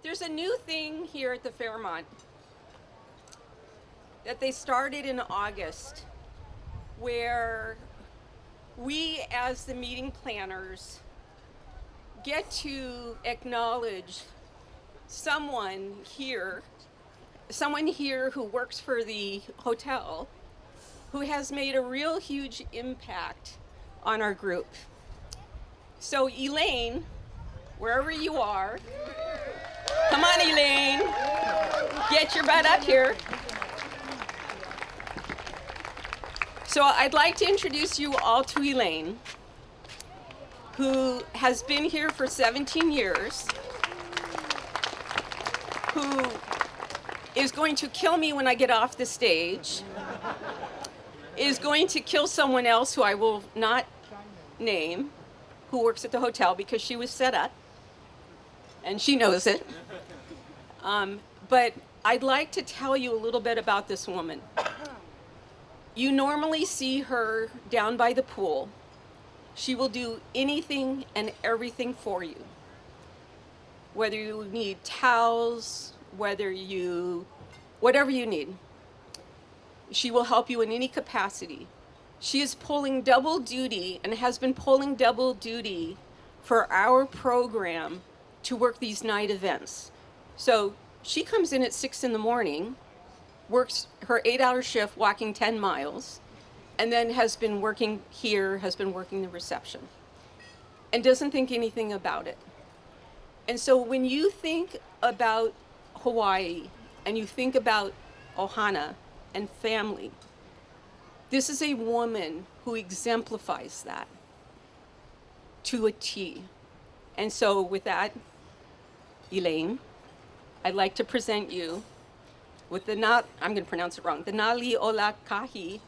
There's a new thing here at the Fairmont that they started in August, where we as the meeting planners get to acknowledge someone here who works for the hotel who has made a real huge impact on our group. So Elaine, wherever you are, come on Elaine, get your butt up here. So I'd like to introduce you all to Elaine, who has been here for 17 years, who is going to kill me when I get off the stage, is going to kill someone else who I will not name, who works at the hotel because she was set up, and she knows it. But I'd like to tell you a little bit about this woman. You normally see her down by the pool. She will do anything and everything for you. Whether you need towels, whatever you need. She will help you in any capacity. She is pulling double duty and has been pulling double duty for our program to work these night events. So she comes in at 6 in the morning, works her 8-hour shift walking 10 miles, and then has been working the reception, and doesn't think anything about it. And so when you think about Hawaii and you think about Ohana and family, this is a woman who exemplifies that to a T. And so with that, Elaine, I'd like to present you with I'm going to pronounce it wrong, the Nali Ola Kahi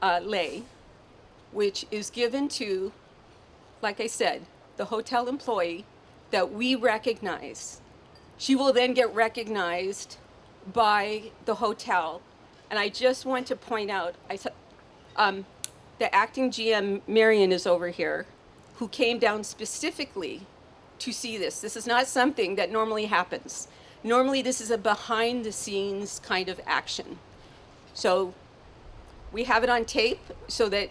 lei, which is given to, like I said, the hotel employee that we recognize. She will then get recognized by the hotel. And I just want to point out, the acting GM, Marion, is over here, who came down specifically to see this. This is not something that normally happens. Normally, this is a behind-the-scenes kind of action. So we have it on tape so that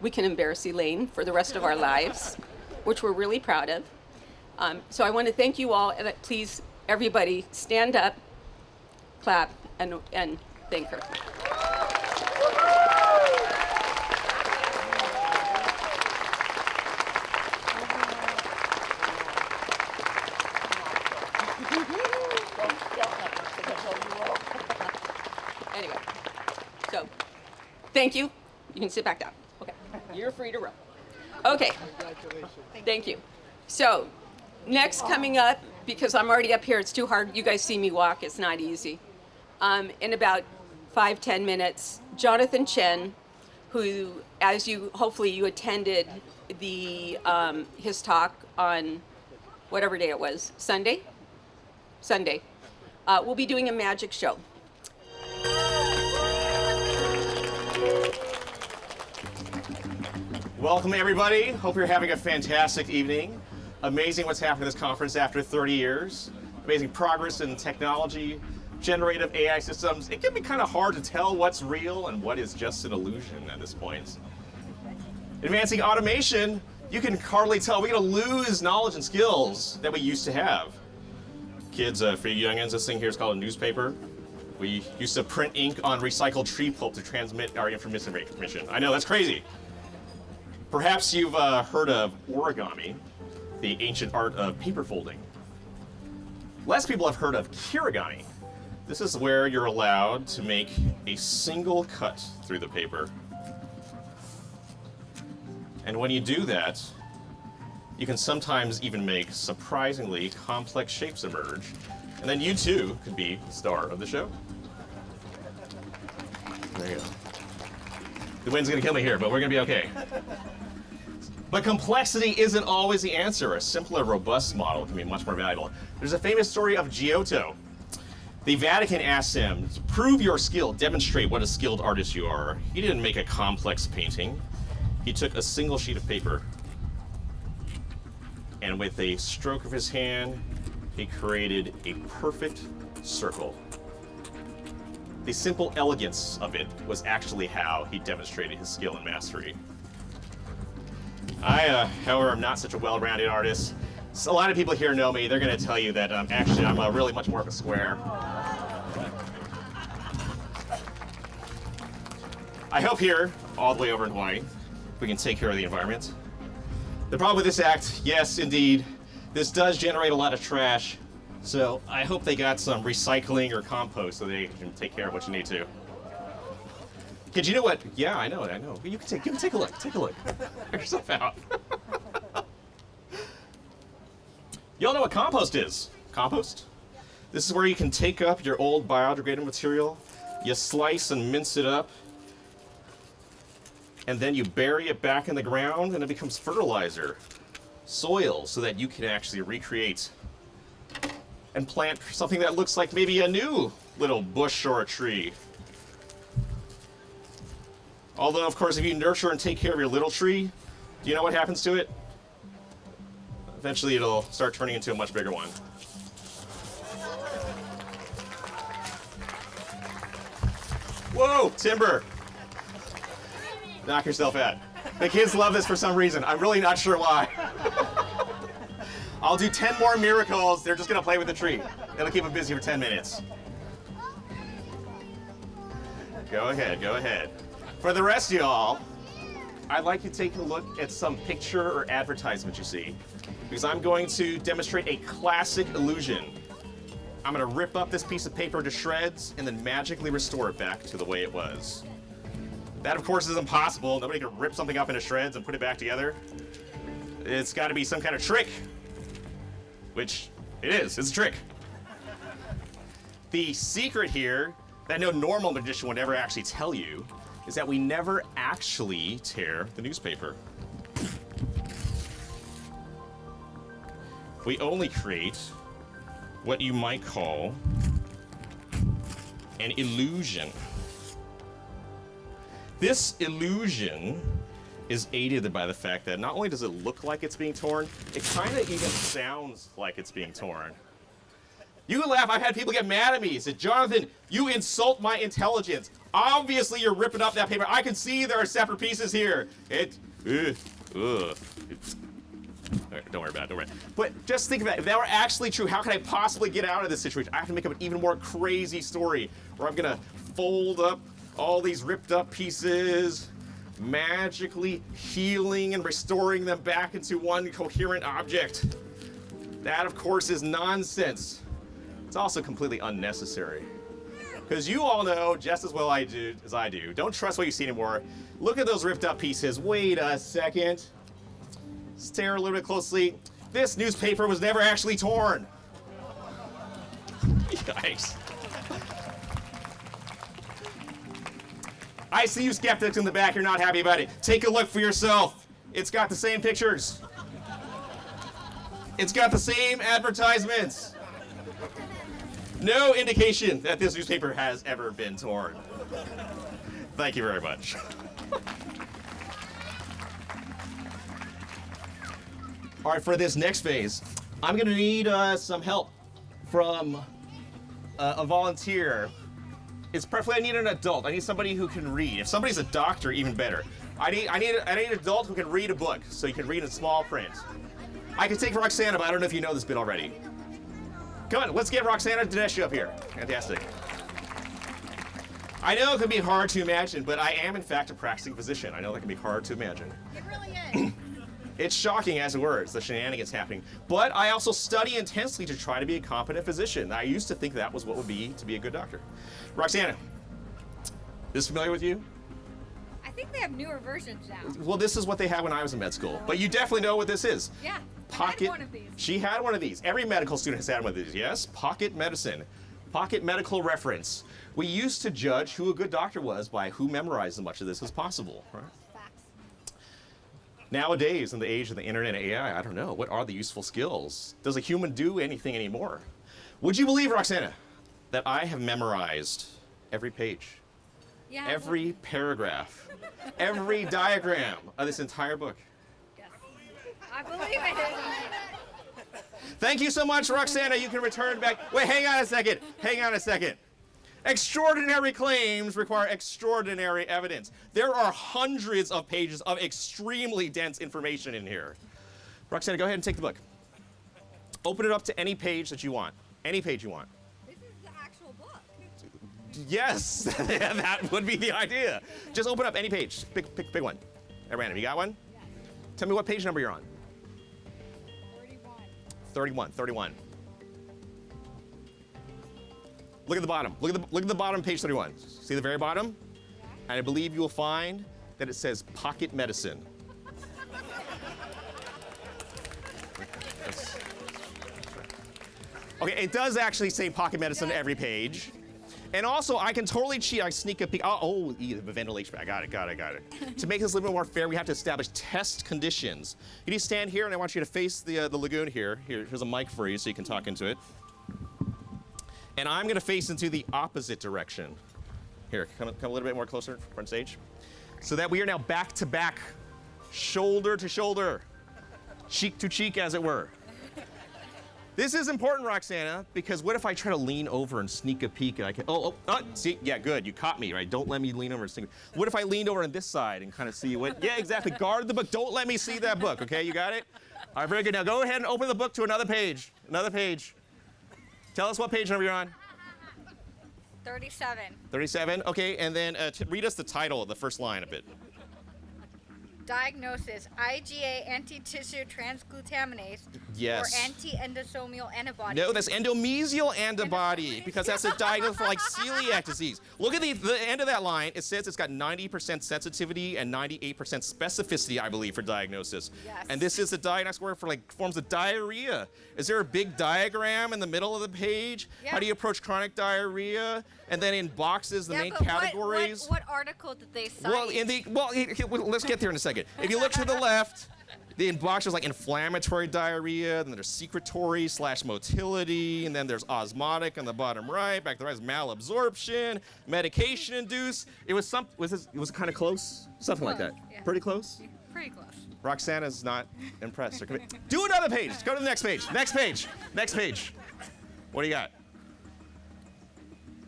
we can embarrass Elaine for the rest of our lives, which we're really proud of. So I want to thank you all, and please, everybody, stand up, clap, and thank her. Anyway, so thank you. You can sit back down. Okay, you're free to roll. Okay, thank you. So next coming up, because I'm already up here, it's too hard. You guys see me walk, it's not easy. In about 5-10 minutes, Jonathan Chen, who, as you hopefully you attended his talk on whatever day it was, Sunday, we'll be doing a magic show. Welcome everybody. Hope you're having a fantastic evening. Amazing what's happened at this conference after 30 years. Amazing progress in technology, generative AI systems. It can be kind of hard to tell what's real and what is just an illusion at this point. Advancing automation, you can hardly tell. We're going to lose knowledge and skills that we used to have. Kids, for you youngins, this thing here is called a newspaper. We used to print ink on recycled tree pulp to transmit our information. I know, that's crazy. Perhaps you've heard of origami, the ancient art of paper folding. Less people have heard of kirigami. This is where you're allowed to make a single cut through the paper. And when you do that, you can sometimes even make surprisingly complex shapes emerge. And then you too could be the star of the show. There you go. The wind's gonna kill me here, but we're gonna be okay. But complexity isn't always the answer. A simpler, robust model can be much more valuable. There's a famous story of Giotto. The Vatican asked him, to prove your skill, demonstrate what a skilled artist you are. He didn't make a complex painting. He took a single sheet of paper, and with a stroke of his hand, he created a perfect circle. The simple elegance of it was actually how he demonstrated his skill and mastery. I, however, am not such a well-rounded artist. So a lot of people here know me. They're going to tell you that actually I'm really much more of a square. I hope here, all the way over in Hawaii, we can take care of the environment. The problem with this act, yes, indeed, this does generate a lot of trash. So I hope they got some recycling or compost so they can take care of what you need to. Kid, you know what? Yeah, I know. You can take a look. Take a look. Check yourself out. Y'all know what compost is? Compost? This is where you can take up your old biodegradable material, you slice and mince it up, and then you bury it back in the ground and it becomes fertilizer, soil, so that you can actually recreate and plant something that looks like maybe a new little bush or a tree. Although, of course, if you nurture and take care of your little tree, do you know what happens to it? Eventually it'll start turning into a much bigger one. Whoa, timber! Knock yourself out. The kids love this for some reason. I'm really not sure why. I'll do 10 more miracles. They're just gonna play with the tree. It'll keep them busy for 10 minutes. Go ahead, go ahead. For the rest of y'all, I'd like you to take a look at some picture or advertisement you see, because I'm going to demonstrate a classic illusion. I'm gonna rip up this piece of paper to shreds and then magically restore it back to the way it was. That, of course, is impossible. Nobody can rip something up into shreds and put it back together. It's gotta be some kind of trick, which it is. It's a trick. The secret here that no normal magician would ever actually tell you is that we never actually tear the newspaper. We only create what you might call an illusion. This illusion is aided by the fact that not only does it look like it's being torn, it kind of even sounds like it's being torn. You can laugh. I've had people get mad at me. Said, Jonathan, you insult my intelligence. Obviously, you're ripping up that paper. I can see there are separate pieces here. Don't worry about it. Don't worry. But just think about it. If that were actually true, how can I possibly get out of this situation? I have to make up an even more crazy story where I'm going to fold up all these ripped up pieces, magically healing and restoring them back into one coherent object. That, of course, is nonsense. It's also completely unnecessary. Because you all know just as well as I do, don't trust what you see anymore. Look at those ripped up pieces. Wait a second. Stare a little bit closely. This newspaper was never actually torn. Yikes. I see you skeptics in the back. You're not happy about it. Take a look for yourself. It's got the same pictures. It's got the same advertisements. No indication that this newspaper has ever been torn. Thank you very much. All right, for this next phase, I'm going to need some help from a volunteer. It's preferably I need an adult. I need somebody who can read. If somebody's a doctor, even better. I need an adult who can read a book, so you can read in small print. I can take Roxana, but I don't know if you know this bit already. Come on, let's get Roxana Dinesh up here. Fantastic. I know it can be hard to imagine, but I am in fact a practicing physician. I know that can be hard to imagine. It really is. It's shocking as it were, it's the shenanigans happening. But I also study intensely to try to be a competent physician. I used to think that was what would be to be a good doctor. Roxana, this familiar with you? I think they have newer versions now. Well, this is what they had when I was in med school. But you definitely know what this is. Yeah, Pocket. I had one of these. She had one of these. Every medical student has had one of these, yes? Pocket medicine. Pocket medical reference. We used to judge who a good doctor was by who memorized as much of this as possible, right? Facts. Nowadays, in the age of the internet and AI, I don't know. What are the useful skills? Does a human do anything anymore? Would you believe, Roxana, that I have memorized every page, Yeah. every paragraph, every diagram of this entire book? Yes. I believe it. Thank you so much, Roxana. You can return back. Wait, hang on a second. Hang on a second. Extraordinary claims require extraordinary evidence. There are hundreds of pages of extremely dense information in here. Roxana, go ahead and take the book. Open it up to any page that you want. Any page you want. This is the actual book. Yes, that would be the idea. Just open up any page. Pick one. At random. You got one? Yes. Tell me what page number you're on. 31. 31. Look at the bottom. Look at the bottom of page 31. See the very bottom? Yeah. And I believe you will find that it says pocket medicine. Okay, it does actually say pocket medicine every page. And also, I can totally cheat. I sneak a peek. The ventilation. I got it. To make this a little bit more fair, we have to establish test conditions. You need to stand here, and I want you to face the lagoon here. Here's a mic for you so you can talk into it. And I'm going to face into the opposite direction. Here, come a little bit more closer, front stage. So that we are now back to back, shoulder to shoulder, cheek to cheek, as it were. This is important, Roxana, because what if I try to lean over and sneak a peek and I can, see, yeah, good, you caught me, right? Don't let me lean over and sneak. What if I leaned over on this side and kind of see what, yeah, exactly, guard the book, don't let me see that book, okay, you got it? All right, very good, now go ahead and open the book to another page. Tell us what page number you're on. 37. 37, okay, and then read us the title of the first line a bit. Diagnosis: IgA anti-tissue transglutaminase Yes. or anti-endosomal antibody. No, that's endomesial antibody, because that's a diagnosis for like celiac disease. Look at the end of that line. It says it's got 90% sensitivity and 98% specificity, I believe, for diagnosis. Yes. And this is a diagnostic word for like forms of diarrhea. Is there a big diagram in the middle of the page? Yeah. How do you approach chronic diarrhea? And then in boxes, the main categories. What article did they cite? Let's get there in a second. If you look to the left, the box is like inflammatory diarrhea, then there's secretory / motility, and then there's osmotic on the bottom right. Back to the right is malabsorption, medication induced. It was kind of close, something like that. Yeah. Pretty close. Pretty close. Roxana's not impressed. Do another page. Go to the next page. Next page. What do you got?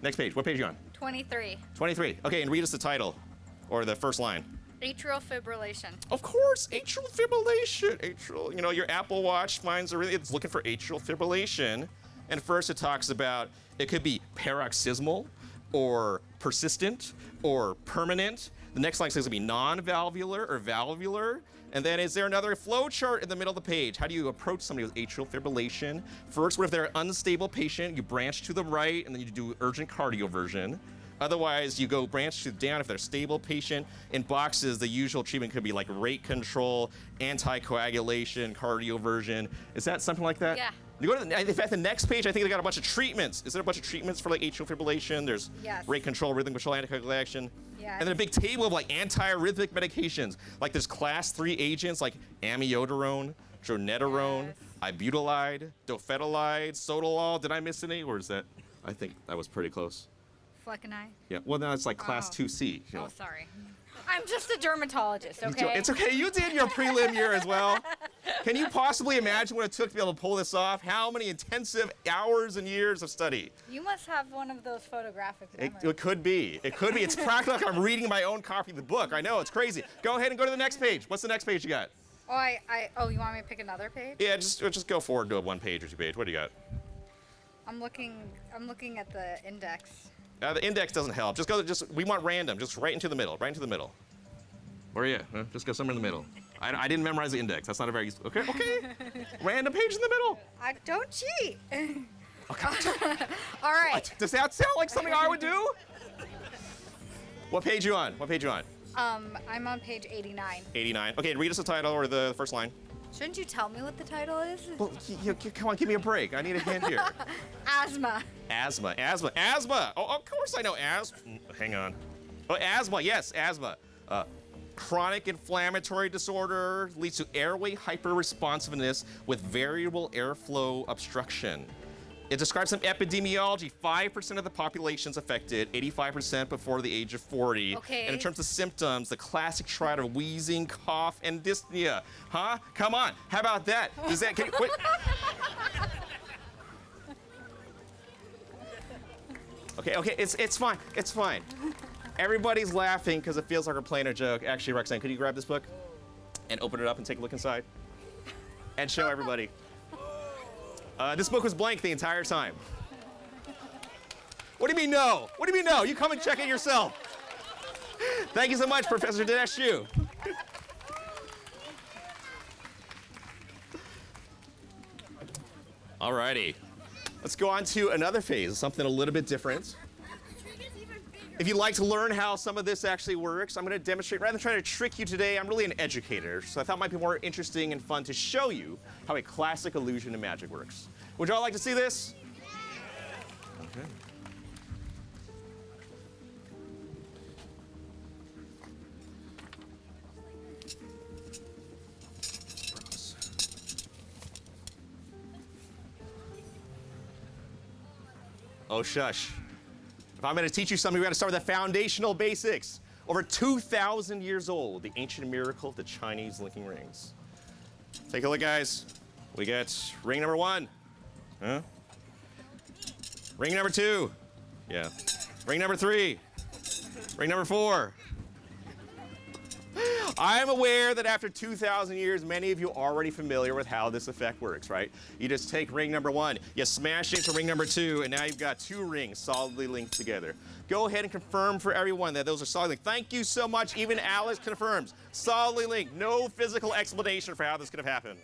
Next page. What page are you on? 23. 23. Okay, and read us the title or the first line. Atrial fibrillation. Of course, atrial fibrillation. Your Apple Watch it's looking for atrial fibrillation. And first it talks about it could be paroxysmal or persistent or permanent. The next line says it could be non-valvular or valvular. And then is there another flow chart in the middle of the page? How do you approach somebody with atrial fibrillation? First, what if they're an unstable patient? You branch to the right, and then you do urgent cardioversion. Otherwise, you go branch to down if they're a stable patient. In boxes, the usual treatment could be like rate control, anticoagulation, cardioversion. Is that something like that? Yeah. You go to in fact, the next page, I think they got a bunch of treatments. Is there a bunch of treatments for like atrial fibrillation? There's Yes. rate control, rhythm control, anticoagulation. Yes. And then a big table of like antiarrhythmic medications. Like there's class 3 agents like amiodarone, dronedarone, Yes. ibutylide, dofetilide, sotalol. Did I miss any? Or is that? I think that was pretty close. Fleckenai. Yeah. Well, now it's like class Oh. 2C. Oh, sorry. I'm just a dermatologist, You okay? It's okay. You did your prelim year as well. Can you possibly imagine what it took to be able to pull this off? How many intensive hours and years of study? You must have one of those photographic It memories. could be. It could be. It's practically like I'm reading my own copy of the book. I know, it's crazy. Go ahead and go to the next page. What's the next page you got? Oh, you want me to pick another page? Yeah, just go forward to a 1 page or 2 page. What do you got? I'm looking at the index. The index doesn't help. We want random. Just right into the middle. Right into the middle. Where are you? Huh? Just go somewhere in the middle. I didn't memorize the index. That's not a very useful. Okay. Random page in the middle. I don't cheat. Okay. All right. Does that sound like something I would do? What page you on? I'm on page 89. 89. Okay, read us the title or the first line. Shouldn't you tell me what the title is? Well, come on, give me a break. I need a hint here. Asthma. Asthma. Oh, of course I know asthma. Hang on. Oh, asthma. Yes, asthma. Chronic inflammatory disorder leads to airway hyperresponsiveness with variable airflow obstruction. It describes some epidemiology. 5% of the population's affected, 85% before the age of 40. Okay. And in terms of symptoms, the classic triad of wheezing, cough, and dyspnea. Huh? Come on. How about that? Does that, can you, wait. Okay, it's fine. It's fine. Everybody's laughing because it feels like we're playing a joke. Actually, Roxanne, could you grab this book and open it up and take a look inside? And show everybody. This book was blank the entire time. What do you mean no? What do you mean no? You come and check it yourself. Thank you so much, Professor Dinesh. Alrighty. Let's go on to another phase, something a little bit different. If you'd like to learn how some of this actually works, I'm going to demonstrate. Rather than trying to trick you today, I'm really an educator, so I thought it might be more interesting and fun to show you how a classic illusion and magic works. Would y'all like to see this? Okay. Oh, shush. If I'm going to teach you something, we've got to start with the foundational basics. Over 2,000 years old, the ancient miracle of the Chinese linking rings. Take a look, guys. We get ring number 1. Huh? Ring number 2. Yeah. Ring number 3. Ring number 4. I'm aware that after 2,000 years, many of you are already familiar with how this effect works, right? You just take ring number 1, you smash it into ring number 2, and now you've got 2 rings solidly linked together. Go ahead and confirm for everyone that those are solidly linked. Thank you so much. Even Alice confirms. Solidly linked. No physical explanation for how this could have happened.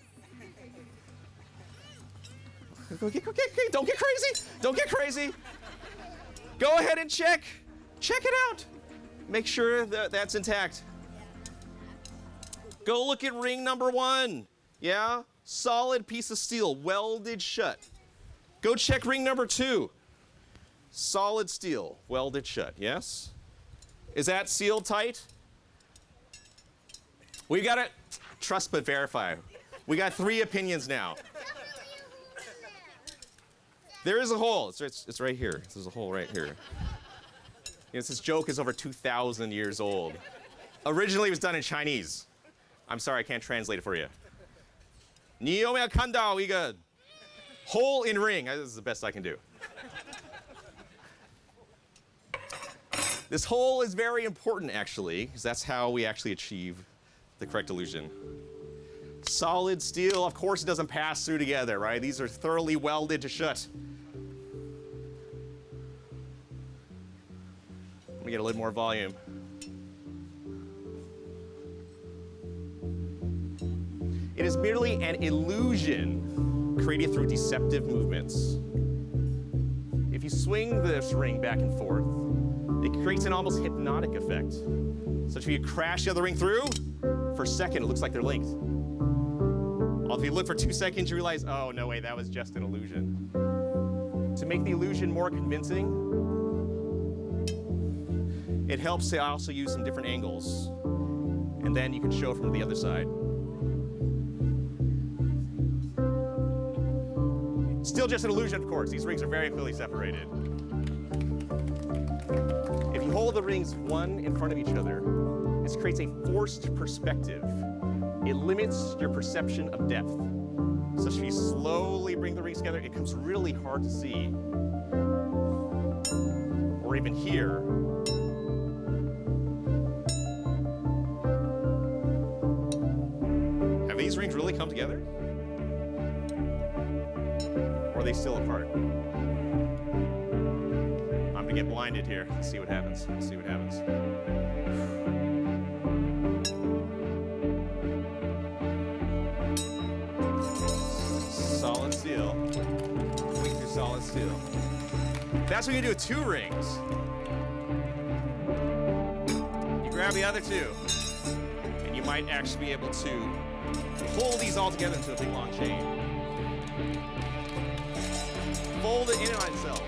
Okay, don't get crazy. Don't get crazy. Go ahead and check. Check it out. Make sure that that's intact. Go look at ring number 1. Yeah? Solid piece of steel, welded shut. Go check ring number 2. Solid steel, welded shut. Yes? Is that sealed tight? We got to trust but verify. We got 3 opinions now. There is a hole. It's right here. There's a hole right here. This joke is over 2,000 years old. Originally, it was done in Chinese. I'm sorry, I can't translate it for you. 你有没有看到一个 hole in ring? This is the best I can do. This hole is very important, actually, because that's how we actually achieve the correct illusion. Solid steel, of course, it doesn't pass through together, right? These are thoroughly welded to shut. Let me get a little more volume. It is merely an illusion created through deceptive movements. If you swing this ring back and forth, it creates an almost hypnotic effect. Such if you crash the other ring through, for a second it looks like they're linked. If you look for 2 seconds, you realize, oh, no way, that was just an illusion. To make the illusion more convincing, it helps to also use some different angles. And then you can show it from the other side. Still just an illusion, of course. These rings are very clearly separated. If you hold the rings one in front of each other, this creates a forced perspective. It limits your perception of depth. So if you slowly bring the rings together, it becomes really hard to see. Or even hear. Have these rings really come together? Or are they still apart? I'm gonna get blinded here. Let's see what happens. Let's see what happens. Solid steel. Wing through solid steel. That's what you do with 2 rings. You grab the other 2, and you might actually be able to pull these all together into a big long chain. Fold it in on itself.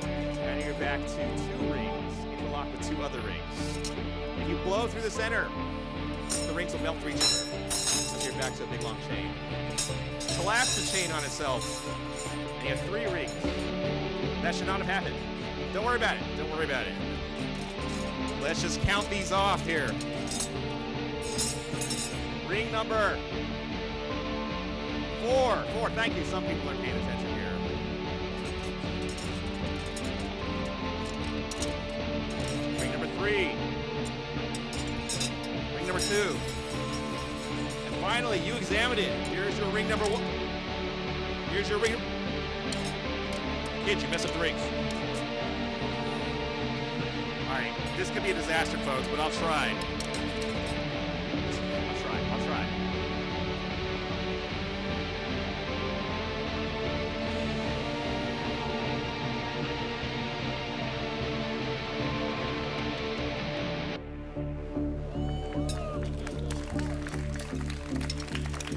And you're back to 2 rings, interlocked with 2 other rings. If you blow through the center, the rings will melt through each other. So you're back to a big long chain. collapsed the chain on itself. And you have 3 rings. That should not have happened. Don't worry about it. Don't worry about it. Let's just count these off here. Ring number 4. 4. Thank you. Some people aren't paying attention here. Ring number 3. Ring number 2. And finally, you examined it. Here's your ring number 1. Here's your ring. Kids, you messed up the rings. All right, this could be a disaster, folks, but I'll try. I'll try.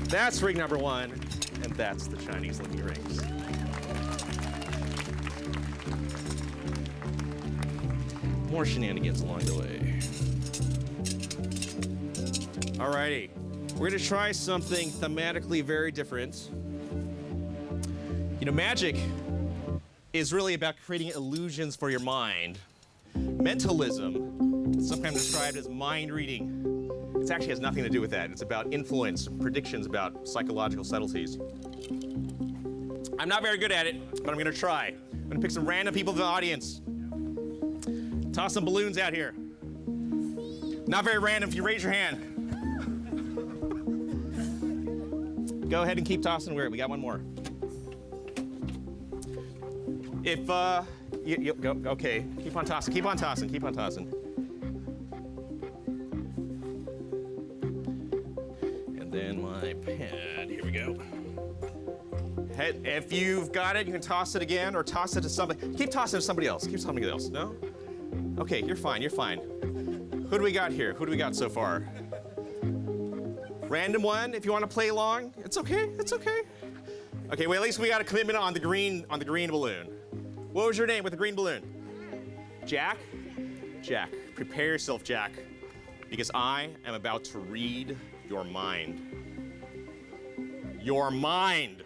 That's ring number 1, and that's the Chinese-looking rings. More shenanigans along the way. Alrighty, we're gonna try something thematically very different. You know, magic is really about creating illusions for your mind. Mentalism is sometimes described as mind reading. It actually has nothing to do with that. It's about influence, predictions about psychological subtleties. I'm not very good at it, but I'm gonna try. I'm gonna pick some random people in the audience. Toss some balloons out here. Not very random if you raise your hand. Go ahead and keep tossing. We got one more. If, you go, okay. Keep on tossing, keep on tossing, keep on tossing. And then my pad, here we go. If you've got it, you can toss it again or toss it to somebody. Keep tossing it to somebody else, keep somebody else, no? Okay, you're fine, you're fine. Who do we got here? Who do we got so far? Random one, if you want to play along, it's okay, it's okay. Okay, well, at least we got a commitment on the green balloon. What was your name with the green balloon? Jack? Jack, prepare yourself, Jack, because I am about to read your mind. Your mind.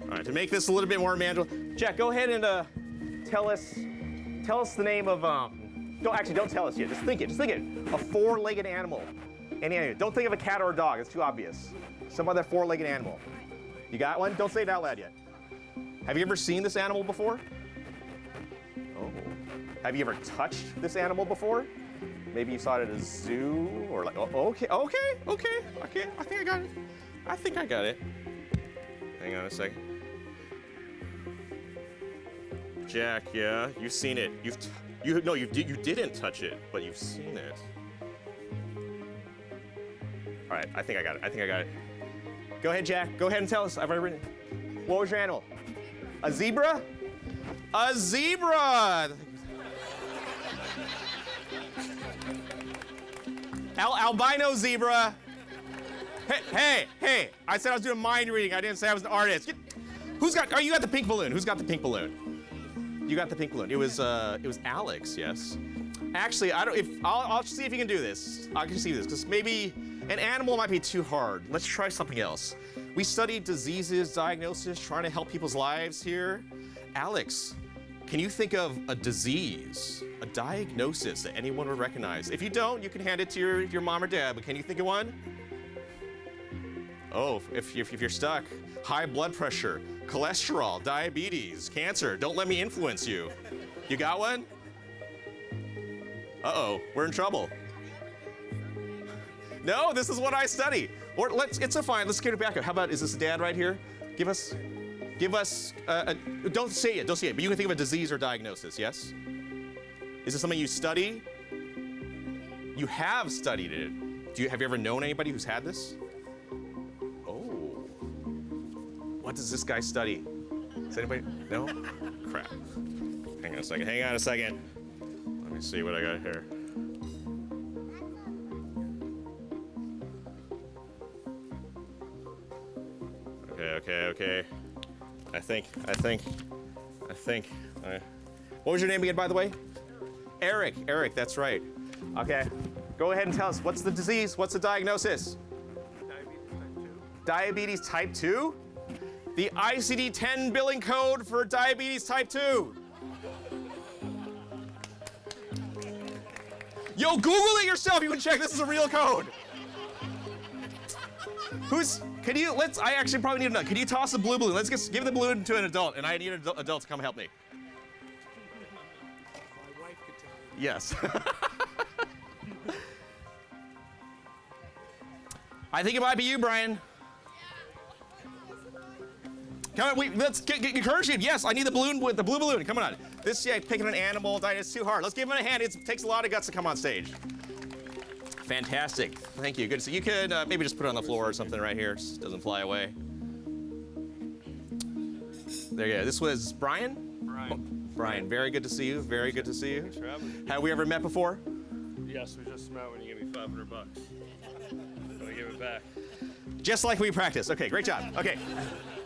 All right, to make this a little bit more manageable, Jack, go ahead and tell us the name of, don't tell us yet, just think it, a 4-legged animal. Any animal. Don't think of a cat or a dog, it's too obvious. Some other 4-legged animal. You got one? Don't say it out loud yet. Have you ever seen this animal before? Oh. Have you ever touched this animal before? Maybe you saw it at a zoo or like, okay. I think I got it. Hang on a second. Jack, yeah, you've seen it. You didn't touch it, but you've seen it. All right, I think I got it. Go ahead, Jack. Go ahead and tell us. I've already written it. What was your animal? A zebra? A zebra! Albino zebra. Hey! I said I was doing mind reading. I didn't say I was an artist. You got the pink balloon. Who's got the pink balloon? You got the pink balloon. It was Alex, yes. Actually, I'll see if you can do this. I can see this, because maybe an animal might be too hard. Let's try something else. We studied diseases, diagnosis, trying to help people's lives here. Alex, can you think of a disease, a diagnosis that anyone would recognize? If you don't, you can hand it to your mom or dad, but can you think of one? Oh, if you're stuck, high blood pressure, cholesterol, diabetes, cancer, don't let me influence you. You got one? Uh-oh, we're in trouble. No, this is what I study. Or it's a fine, let's get it back up. How about, is this dad right here? Give us, don't say it, but you can think of a disease or diagnosis, yes? Is this something you study? You have studied it. Have you ever known anybody who's had this? Oh. What does this guy study? Does anybody, no? Crap. Hang on a second. Let me see what I got here. Okay. I think. What was your name again, by the way? Eric, that's right. Okay. Go ahead and tell us, what's the disease? What's the diagnosis? Diabetes type 2. Diabetes type 2? The ICD-10 billing code for diabetes type 2. Yo, Google it yourself. You can check this is a real code. I actually probably need to know. Can you toss the blue balloon? Let's give the balloon to an adult, and I need an adult to come help me. My wife could tell you. Yes. I think it might be you, Brian. Come on, let's get encouraging. Yes, I need the balloon with the blue balloon. Come on. Picking an animal, it's too hard. Let's give him a hand. It takes a lot of guts to come on stage. Fantastic. Thank you. Good to see you. Could maybe just put it on the floor or something right here. So it doesn't fly away. There you go. This was Brian? Brian, very good to see you. Very good to see you. Thanks for having me. Have we ever met before? Yes, we just met when you gave me $500. So I give it back. Just like we practiced. Okay, great job. Okay.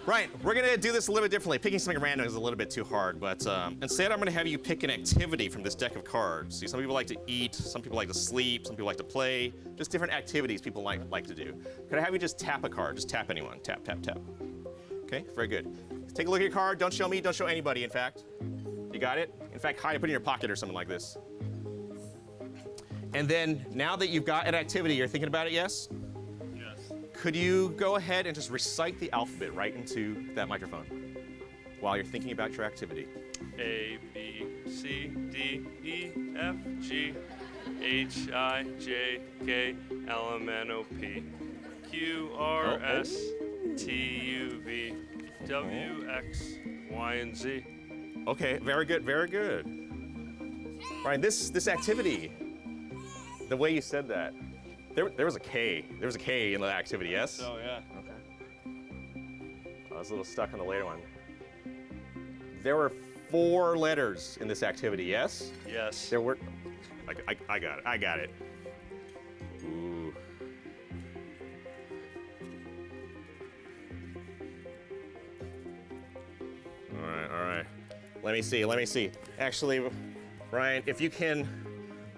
Brian, we're going to do this a little bit differently. Picking something random is a little bit too hard, but instead I'm going to have you pick an activity from this deck of cards. See, some people like to eat, some people like to sleep, some people like to play, just different activities people like to do. Could I have you just tap a card? Just tap anyone. Tap, tap, tap. Okay, very good. Take a look at your card. Don't show me, don't show anybody, in fact. You got it? In fact, hide it, put it in your pocket or something like this. And then, now that you've got an activity, you're thinking about it, yes? Could you go ahead and just recite the alphabet right into that microphone while you're thinking about your activity? A, B, C, D, E, F, G, H, I, J, K, L, M, N, O, P, Q, R, S, T, U, V, W, X, Y, and Z. Okay, very good, very good. Brian, this activity, the way you said that, there was a K. There was a K in the activity, yes? Oh, yeah. Okay. I was a little stuck on the later one. There were 4 letters in this activity, yes? Yes. There were. I got it. I got it. Ooh. All right. Let me see. Actually, Brian, if you can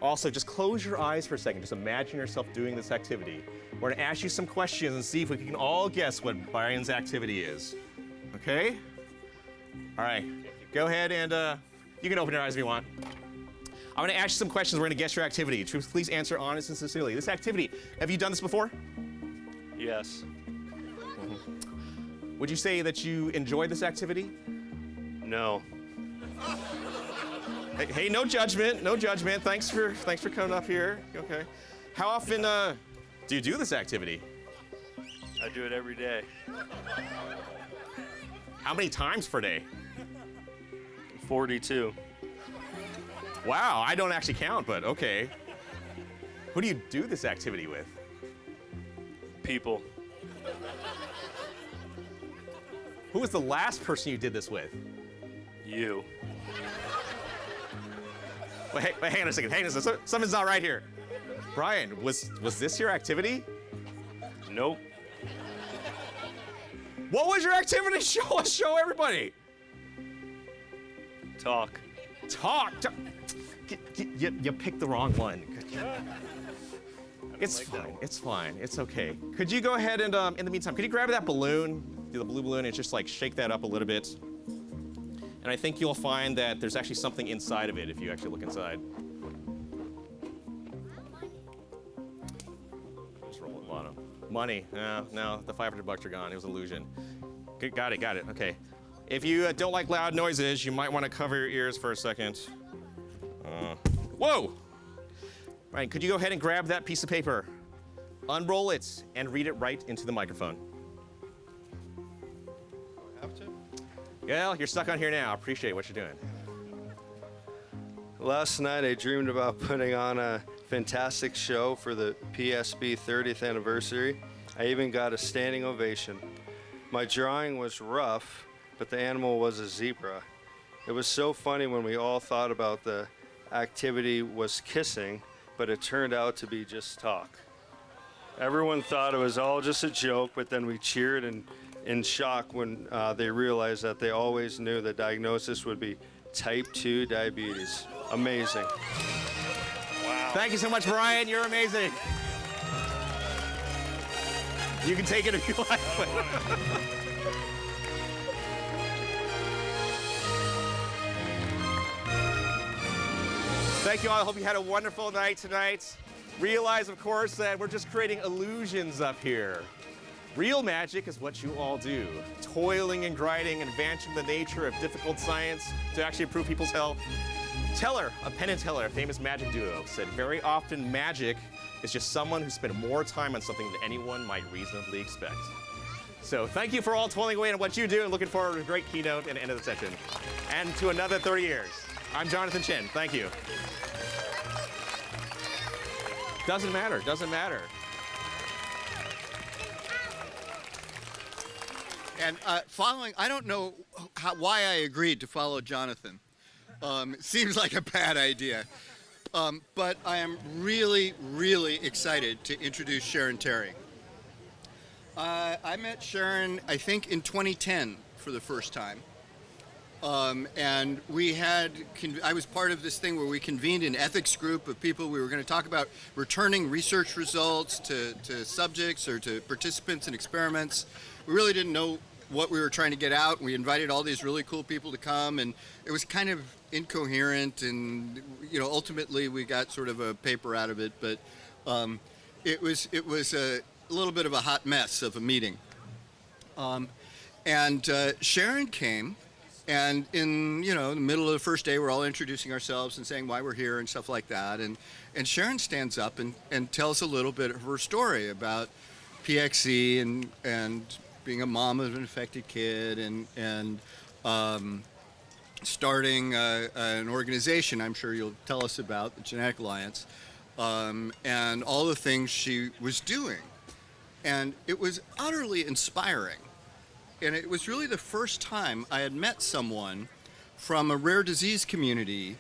also just close your eyes for a second. Just imagine yourself doing this activity. We're gonna ask you some questions and see if we can all guess what Brian's activity is. Okay? All right. Go ahead and you can open your eyes if you want. I'm gonna ask you some questions. We're gonna guess your activity. Please answer honest and sincerely. This activity, have you done this before? Yes. Would you say that you enjoyed this activity? No. Hey, no judgment, no judgment. Thanks for coming up here. Okay. How often do you do this activity? I do it every day. How many times per day? 42. Wow, I don't actually count, but okay. Who do you do this activity with? People. Who was the last person you did this with? You. Wait, hang on a second. Something's not right here. Brian, was this your activity? Nope. What was your activity? Show everybody. Talk. Talk. You picked the wrong one. It's fine. It's fine. It's okay. Could you go ahead and, in the meantime, could you grab that balloon, do the blue balloon, and just like shake that up a little bit? And I think you'll find that there's actually something inside of it if you actually look inside. Just roll the bottom. Money. No, the $500 are gone. It was an illusion. Good, got it. Okay. If you don't like loud noises, you might want to cover your ears for a second. Whoa! Right, could you go ahead and grab that piece of paper, unroll it, and read it right into the microphone? Have to? Well, you're stuck on here now. I appreciate what you're doing. Last night I dreamed about putting on a fantastic show for the PSB 30th anniversary. I even got a standing ovation. My drawing was rough, but the animal was a zebra. It was so funny when we all thought about the activity was kissing, but it turned out to be just talk. Everyone thought it was all just a joke, but then we cheered in shock when they realized that they always knew the diagnosis would be type 2 diabetes. Amazing. Wow. Thank you so much, Brian. You're amazing. You can take it if you like. Thank you all. I hope you had a wonderful night tonight. Realize, of course, that we're just creating illusions up here. Real magic is what you all do. Toiling and grinding and advancing the nature of difficult science to actually improve people's health. Teller of Penn and Teller, a famous magic duo, said very often magic is just someone who spent more time on something than anyone might reasonably expect. So thank you for all toiling away on what you do, and looking forward to a great keynote and end of the session. And to another 30 years. I'm Jonathan Chin. Thank you. Doesn't matter, doesn't matter. And I don't know why I agreed to follow Jonathan. It seems like a bad idea. But I am really, really excited to introduce Sharon Terry. I met Sharon, I think, in 2010 for the first time. And I was part of this thing where we convened an ethics group of people. We were going to talk about returning research results to subjects or to participants in experiments. We really didn't know what we were trying to get out. We invited all these really cool people to come, and it was kind of incoherent, and ultimately we got sort of a paper out of it, but it was a little bit of a hot mess of a meeting. And Sharon came, and in the middle of the first day, we're all introducing ourselves and saying why we're here and stuff like that, and Sharon stands up and tells a little bit of her story about PXE and being a mom of an affected kid and starting an organization I'm sure you'll tell us about, the Genetic Alliance, and all the things she was doing. And it was utterly inspiring. And it was really the first time I had met someone from a rare disease community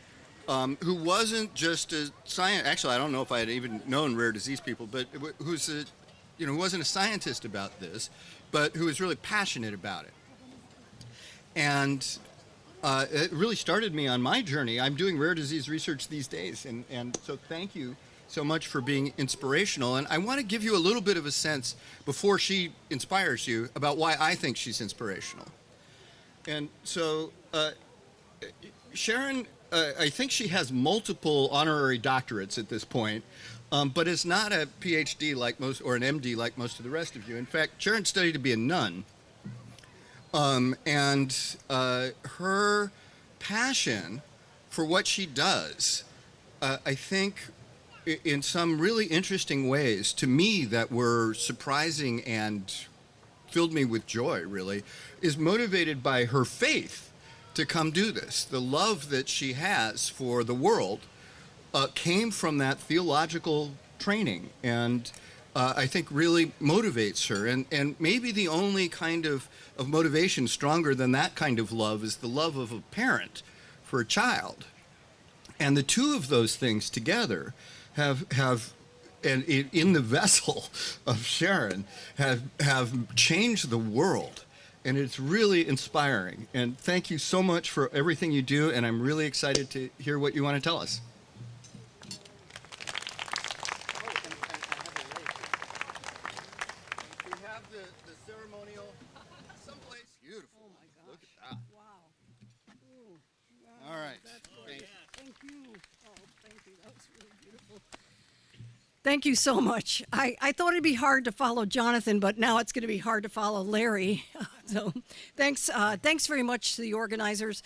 who wasn't just a scientist. Actually, I don't know if I had even known rare disease people, but who wasn't a scientist about this, but who was really passionate about it. And it really started me on my journey. I'm doing rare disease research these days, and so thank you so much for being inspirational. And I want to give you a little bit of a sense, before she inspires you, about why I think she's inspirational. And so Sharon, I think she has multiple honorary doctorates at this point, but is not a PhD like most, or an MD like most of the rest of you. In fact, Sharon studied to be a nun. And her passion for what she does, I think, in some really interesting ways, to me, that were surprising and filled me with joy, really, is motivated by her faith to come do this. The love that she has for the world came from that theological training, and I think really motivates her. And maybe the only kind of motivation stronger than that kind of love is the love of a parent for a child. And the two of those things together have and in the vessel of Sharon have changed the world. And it's really inspiring. And thank you so much for everything you do, and I'm really excited to hear what you want to tell us. All right. Thank you. Oh, thank you. That was really beautiful. Thank you so much. I thought it'd be hard to follow Jonathan, but now it's going to be hard to follow Larry. So thanks very much to the organizers.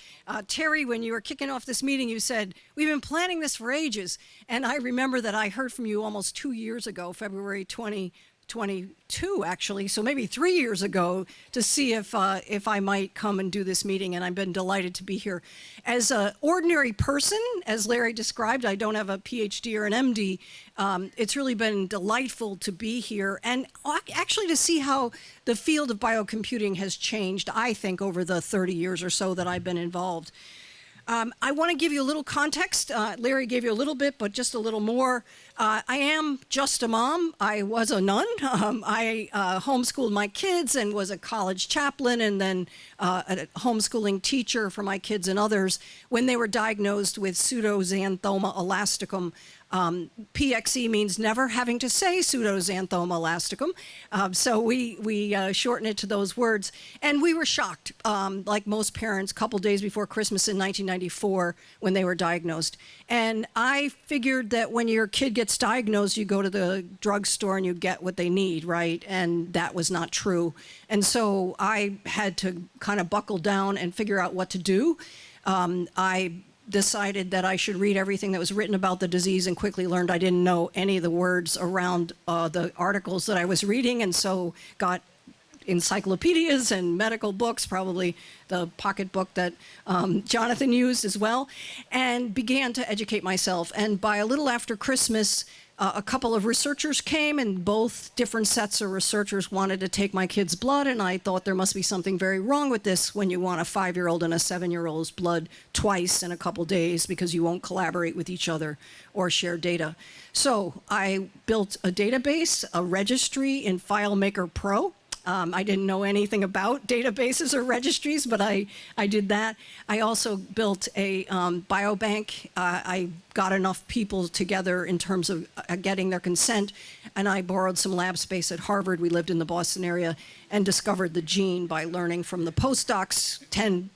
Terry, when you were kicking off this meeting, you said, we've been planning this for ages. And I remember that I heard from you almost 2 years ago, February 2022, actually, so maybe 3 years ago, to see if I might come and do this meeting, and I've been delighted to be here. As an ordinary person, as Larry described, I don't have a PhD or an MD. It's really been delightful to be here, and actually to see how the field of biocomputing has changed, I think, over the 30 years or so that I've been involved. I want to give you a little context. Larry gave you a little bit, but just a little more. I am just a mom. I was a nun. I homeschooled my kids and was a college chaplain, and then a homeschooling teacher for my kids and others when they were diagnosed with pseudoxanthoma elasticum, PXE means never having to say pseudoxanthoma elasticum. So we shorten it to those words. And we were shocked, like most parents, a couple days before Christmas in 1994 when they were diagnosed. And I figured that when your kid gets diagnosed, you go to the drugstore and you get what they need, right? And that was not true. And so I had to kind of buckle down and figure out what to do. I decided that I should read everything that was written about the disease and quickly learned I didn't know any of the words around the articles that I was reading, and so got encyclopedias and medical books, probably the pocketbook that Jonathan used as well, and began to educate myself. And by a little after Christmas, a couple of researchers came, and both different sets of researchers wanted to take my kid's blood, and I thought there must be something very wrong with this when you want a 5-year-old and a 7-year-old's blood twice in a couple days because you won't collaborate with each other or share data. So I built a database, a registry in FileMaker Pro. I didn't know anything about databases or registries, but I did that. I also built a biobank. I got enough people together in terms of getting their consent, and I borrowed some lab space at Harvard. We lived in the Boston area and discovered the gene by learning from the postdocs 10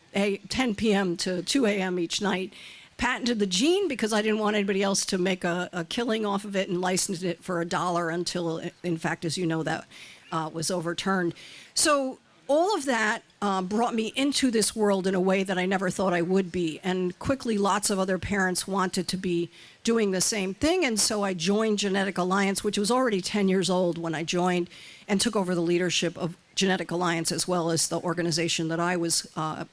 p.m. to 2 a.m. each night. Patented the gene because I didn't want anybody else to make a killing off of it, and licensed it for $1 until, in fact, as you know, that was overturned. So all of that brought me into this world in a way that I never thought I would be. And quickly, lots of other parents wanted to be doing the same thing. And so I joined Genetic Alliance, which was already 10 years old when I joined, and took over the leadership of Genetic Alliance, as well as the organization that I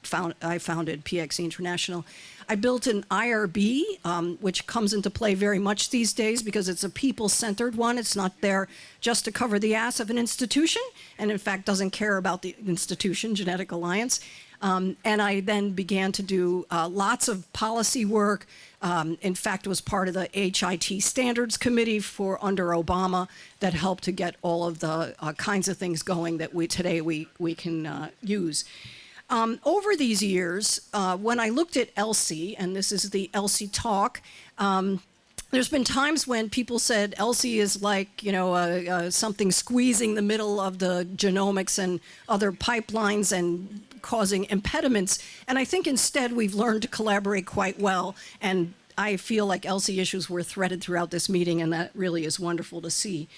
founded, PXE International. I built an IRB, which comes into play very much these days because it's a people-centered one. It's not there just to cover the ass of an institution, and in fact doesn't care about the institution, Genetic Alliance. And I then began to do lots of policy work. In fact, was part of the HIT Standards Committee for under Obama that helped to get all of the kinds of things going that today we can use. Over these years, when I looked at ELSI, and this is the ELSI talk, there's been times when people said ELSI is like, something squeezing the middle of the genomics and other pipelines and causing impediments. And I think instead we've learned to collaborate quite well. And I feel like ELSI issues were threaded throughout this meeting, and that really is wonderful to see.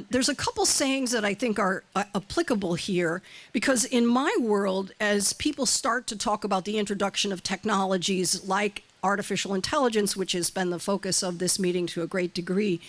There's a couple sayings that I think are applicable here, because in my world, as people start to talk about the introduction of technologies like artificial intelligence, which has been the focus of this meeting to a great degree,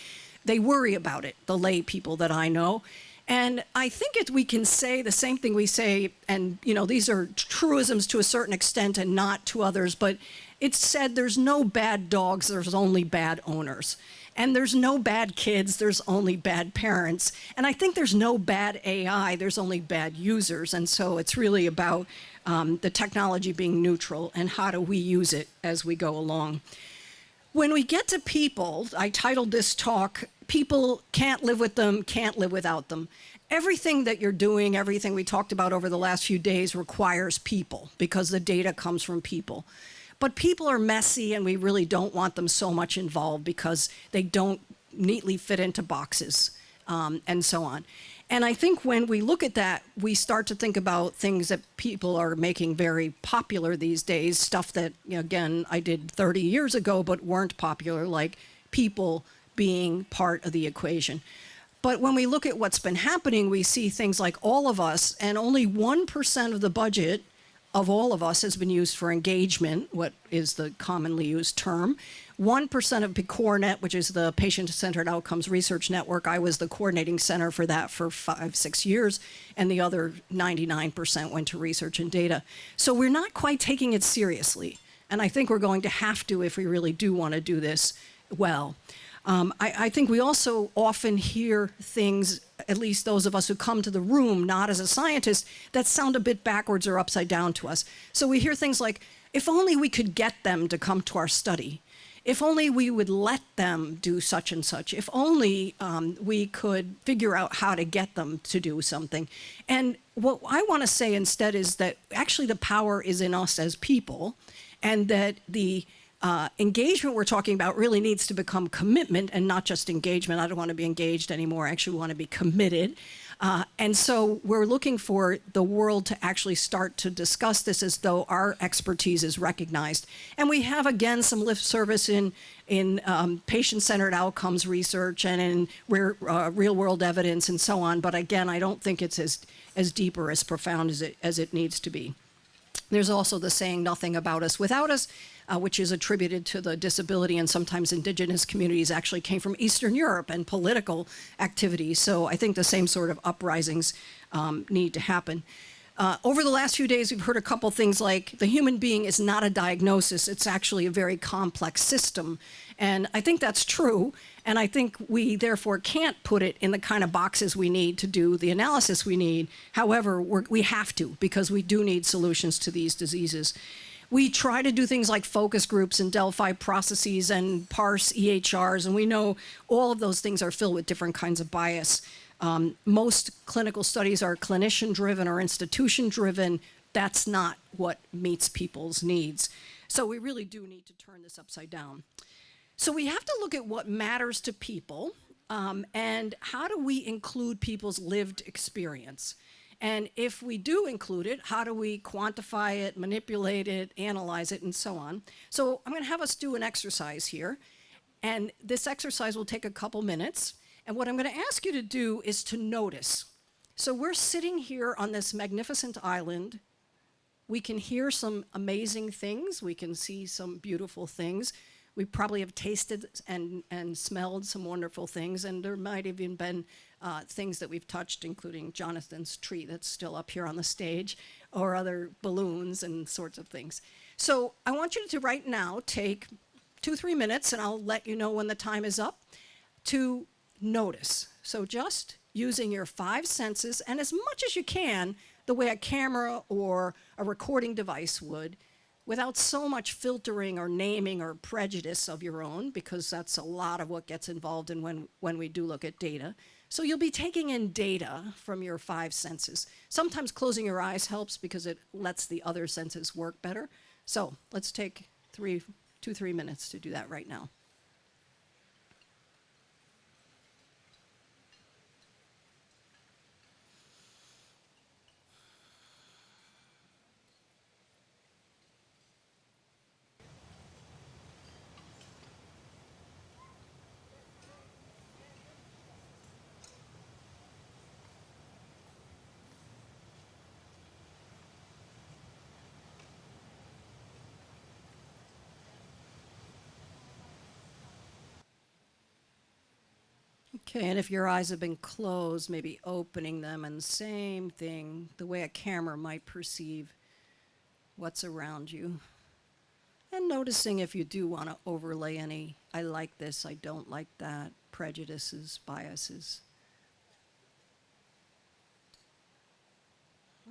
they worry about it, the lay people that I know. And I think we can say the same thing we say, and these are truisms to a certain extent and not to others, but it's said there's no bad dogs, there's only bad owners. And there's no bad kids, there's only bad parents. And I think there's no bad AI, there's only bad users. And so it's really about the technology being neutral and how do we use it as we go along. When we get to people, I titled this talk, People Can't Live With Them, Can't Live Without Them. Everything that you're doing, everything we talked about over the last few days requires people because the data comes from people. But people are messy, and we really don't want them so much involved because they don't neatly fit into boxes, and so on. And I think when we look at that, we start to think about things that people are making very popular these days, stuff that, again, I did 30 years ago but weren't popular, like people being part of the equation. But when we look at what's been happening, we see things like all of us, and only 1% of the budget of all of us has been used for engagement, what is the commonly used term. 1% of PCORNet, which is the Patient-Centered Outcomes Research Network, I was the coordinating center for that for 5-6 years, and the other 99% went to research and data. So we're not quite taking it seriously, and I think we're going to have to if we really do want to do this well. I think we also often hear things, at least those of us who come to the room, not as a scientist, that sound a bit backwards or upside down to us. So we hear things like, if only we could get them to come to our study. If only we would let them do such and such. If only we could figure out how to get them to do something. And what I want to say instead is that actually the power is in us as people, and that the Engagement we're talking about really needs to become commitment and not just engagement. I don't want to be engaged anymore. I actually want to be committed. And so we're looking for the world to actually start to discuss this as though our expertise is recognized. And we have, again, some lip service in patient-centered outcomes research and in real-world evidence and so on. But again, I don't think it's as deep or as profound as it needs to be. There's also the saying, nothing about us without us, which is attributed to the disability and sometimes indigenous communities actually came from Eastern Europe and political activities. So I think the same sort of uprisings need to happen. Over the last few days, we've heard a couple things like the human being is not a diagnosis. It's actually a very complex system. And I think that's true. And I think we therefore can't put it in the kind of boxes we need to do the analysis we need. However, we have to, because we do need solutions to these diseases. We try to do things like focus groups and Delphi processes and parse EHRs, and we know all of those things are filled with different kinds of bias. Most clinical studies are clinician-driven or institution-driven. That's not what meets people's needs. So we really do need to turn this upside down. So we have to look at what matters to people and how do we include people's lived experience. And if we do include it, how do we quantify it, manipulate it, analyze it, and so on. So I'm going to have us do an exercise here. And this exercise will take a couple minutes. And what I'm going to ask you to do is to notice. So we're sitting here on this magnificent island. We can hear some amazing things. We can see some beautiful things. We probably have tasted and smelled some wonderful things. And there might have even been things that we've touched, including Jonathan's tree that's still up here on the stage, or other balloons and sorts of things. So I want you to right now take 2-3 minutes, and I'll let you know when the time is up, to notice. So just using your 5 senses, and as much as you can, the way a camera or a recording device would, without so much filtering or naming or prejudice of your own, because that's a lot of what gets involved in when we do look at data. So you'll be taking in data from your 5 senses. Sometimes closing your eyes helps because it lets the other senses work better. So let's take 2-3 minutes to do that right now. Okay, and if your eyes have been closed, maybe opening them, and same thing, the way a camera might perceive what's around you. And noticing if you do want to overlay any, I like this, I don't like that, prejudices, biases.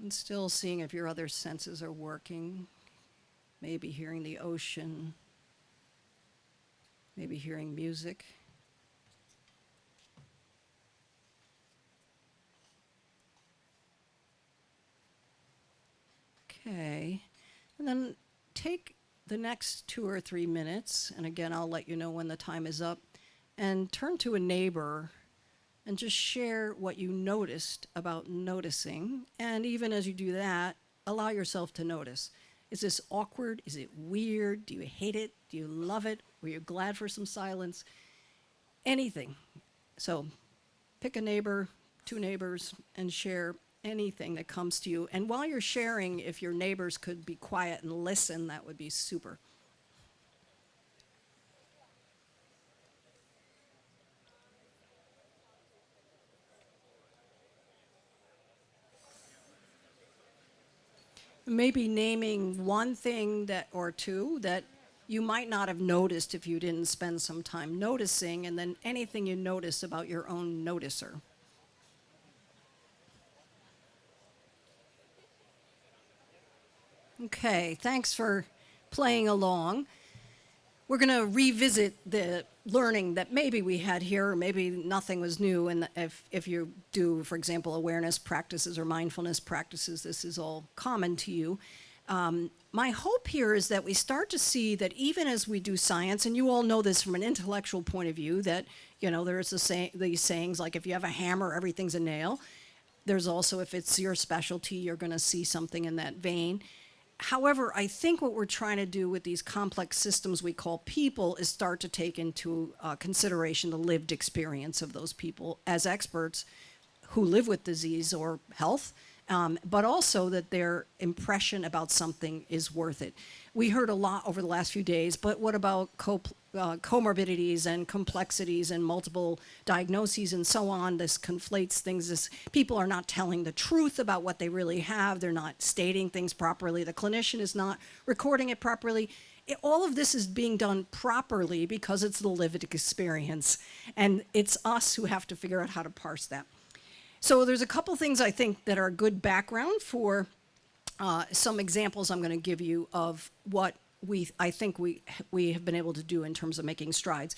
And still seeing if your other senses are working, maybe hearing the ocean, maybe hearing music. Okay, and then take the next 2 or 3 minutes, and again, I'll let you know when the time is up, and turn to a neighbor and just share what you noticed about noticing. And even as you do that, allow yourself to notice. Is this awkward? Is it weird? Do you hate it? Do you love it? Were you glad for some silence? Anything. So pick a neighbor, 2 neighbors, and share anything that comes to you. And while you're sharing, if your neighbors could be quiet and listen, that would be super. Maybe naming one thing that, or 2, that you might not have noticed if you didn't spend some time noticing, and then anything you notice about your own noticer. Okay, thanks for playing along. We're going to revisit the learning that maybe we had here, or maybe nothing was new. And if you do, for example, awareness practices or mindfulness practices, this is all common to you. My hope here is that we start to see that even as we do science, and you all know this from an intellectual point of view, that, there's these sayings like if you have a hammer, everything's a nail. There's also, if it's your specialty, you're going to see something in that vein. However, I think what we're trying to do with these complex systems we call people is start to take into consideration the lived experience of those people as experts who live with disease or health, but also that their impression about something is worth it. We heard a lot over the last few days, but what about comorbidities and complexities and multiple diagnoses and so on? This conflates things. People are not telling the truth about what they really have. They're not stating things properly. The clinician is not recording it properly. All of this is being done properly because it's the lived experience. And it's us who have to figure out how to parse that. So there's a couple things I think that are good background for some examples I'm going to give you of what I think we have been able to do in terms of making strides.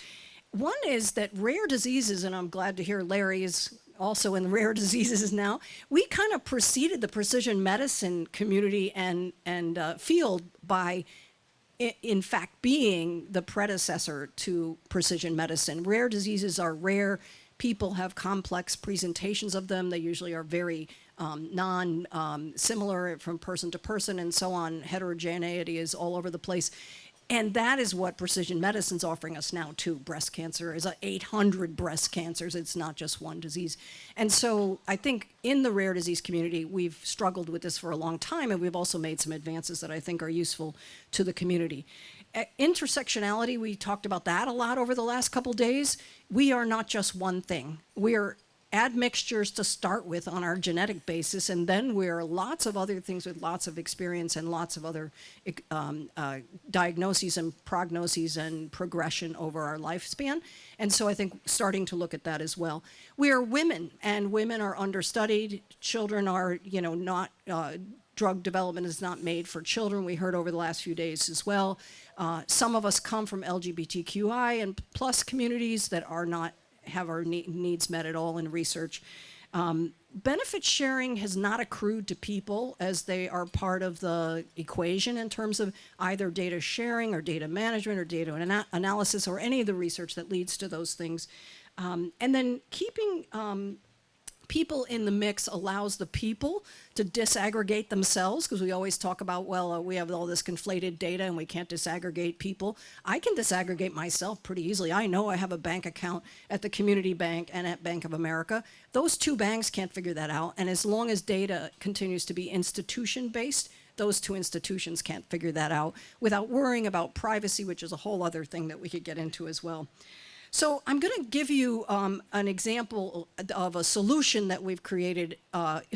One is that rare diseases, and I'm glad to hear Larry is also in rare diseases now, we kind of preceded the precision medicine community and field by in fact being the predecessor to precision medicine. Rare diseases are rare. People have complex presentations of them. They usually are very non-similar from person to person and so on. Heterogeneity is all over the place. And that is what precision medicine's offering us now too. Breast cancer is 800 breast cancers. It's not just one disease. And so I think in the rare disease community, we've struggled with this for a long time, and we've also made some advances that I think are useful to the community. Intersectionality, we talked about that a lot over the last couple days. We are not just one thing. We are admixtures to start with on our genetic basis, and then we're lots of other things with lots of experience and lots of other diagnoses and prognoses and progression over our lifespan. And so I think starting to look at that as well. We are women, and women are understudied. Children are, not drug development is not made for children. We heard over the last few days as well. Some of us come from LGBTQI and plus communities that are not have our needs met at all in research. Benefit sharing has not accrued to people as they are part of the equation in terms of either data sharing or data management or data analysis or any of the research that leads to those things. And then keeping people in the mix allows the people to disaggregate themselves, because we always talk about, we have all this conflated data and we can't disaggregate people. I can disaggregate myself pretty easily. I know I have a bank account at the community bank and at Bank of America. Those two banks can't figure that out. And as long as data continues to be institution-based, those two institutions can't figure that out without worrying about privacy, which is a whole other thing that we could get into as well. So I'm going to give you an example of a solution that we've created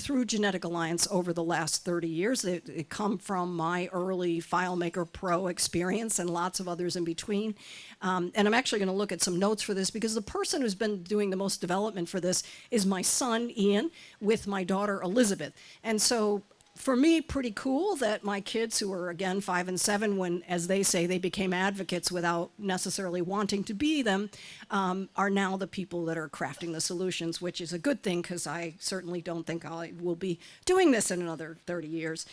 through Genetic Alliance over the last 30 years. They come from my early FileMaker Pro experience and lots of others in between. And I'm actually going to look at some notes for this because the person who's been doing the most development for this is my son, Ian, with my daughter, Elizabeth. And so for me, pretty cool that my kids, who are again 5 and 7, when, as they say, they became advocates without necessarily wanting to be them, are now the people that are crafting the solutions, which is a good thing because I certainly don't think I will be doing this in another 30 years.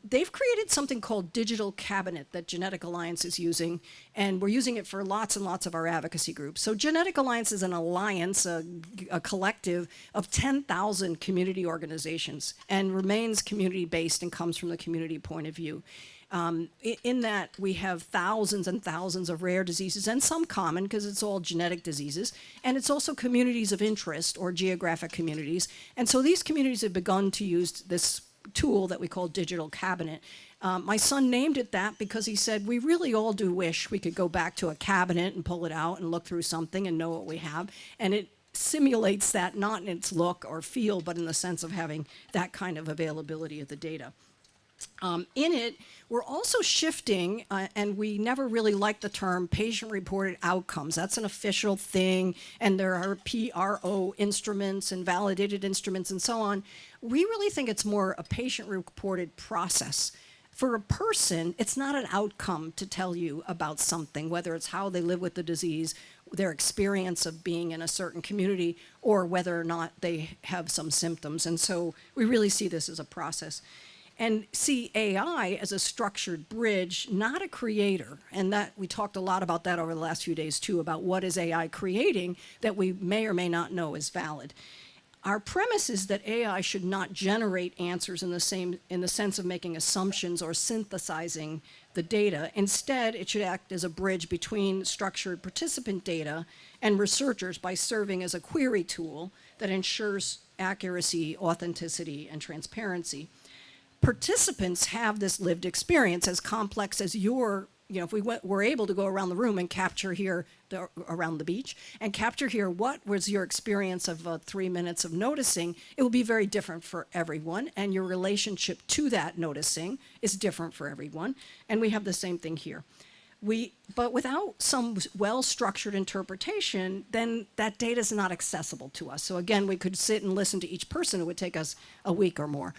They've created something called Digital Cabinet that Genetic Alliance is using, and we're using it for lots and lots of our advocacy groups. So Genetic Alliance is an alliance, a collective of 10,000 community organizations, and remains community-based and comes from the community point of view. In that we have thousands and thousands of rare diseases, and some common because it's all genetic diseases, and it's also communities of interest or geographic communities. And so these communities have begun to use this tool that we call Digital Cabinet. My son named it that because he said, we really all do wish we could go back to a cabinet and pull it out and look through something and know what we have. And it simulates that, not in its look or feel, but in the sense of having that kind of availability of the data. In it, we're also shifting, and we never really liked the term patient-reported outcomes. That's an official thing, and there are PRO instruments and validated instruments and so on. We really think it's more a patient-reported process. For a person, it's not an outcome to tell you about something, whether it's how they live with the disease, their experience of being in a certain community, or whether or not they have some symptoms. And so we really see this as a process. and see AI as a structured bridge, not a creator. And that we talked a lot about that over the last few days too, about what is AI creating that we may or may not know is valid. Our premise is that AI should not generate answers in the sense of making assumptions or synthesizing the data. Instead, it should act as a bridge between structured participant data and researchers by serving as a query tool that ensures accuracy, authenticity, and transparency. Participants have this lived experience as complex as if we were able to go around the room and capture here, around the beach, and capture here what was your experience of 3 minutes of noticing, it will be very different for everyone, and your relationship to that noticing is different for everyone, and we have the same thing here. But without some well-structured interpretation, then that data is not accessible to us. So again, we could sit and listen to each person. It would take us a week or more.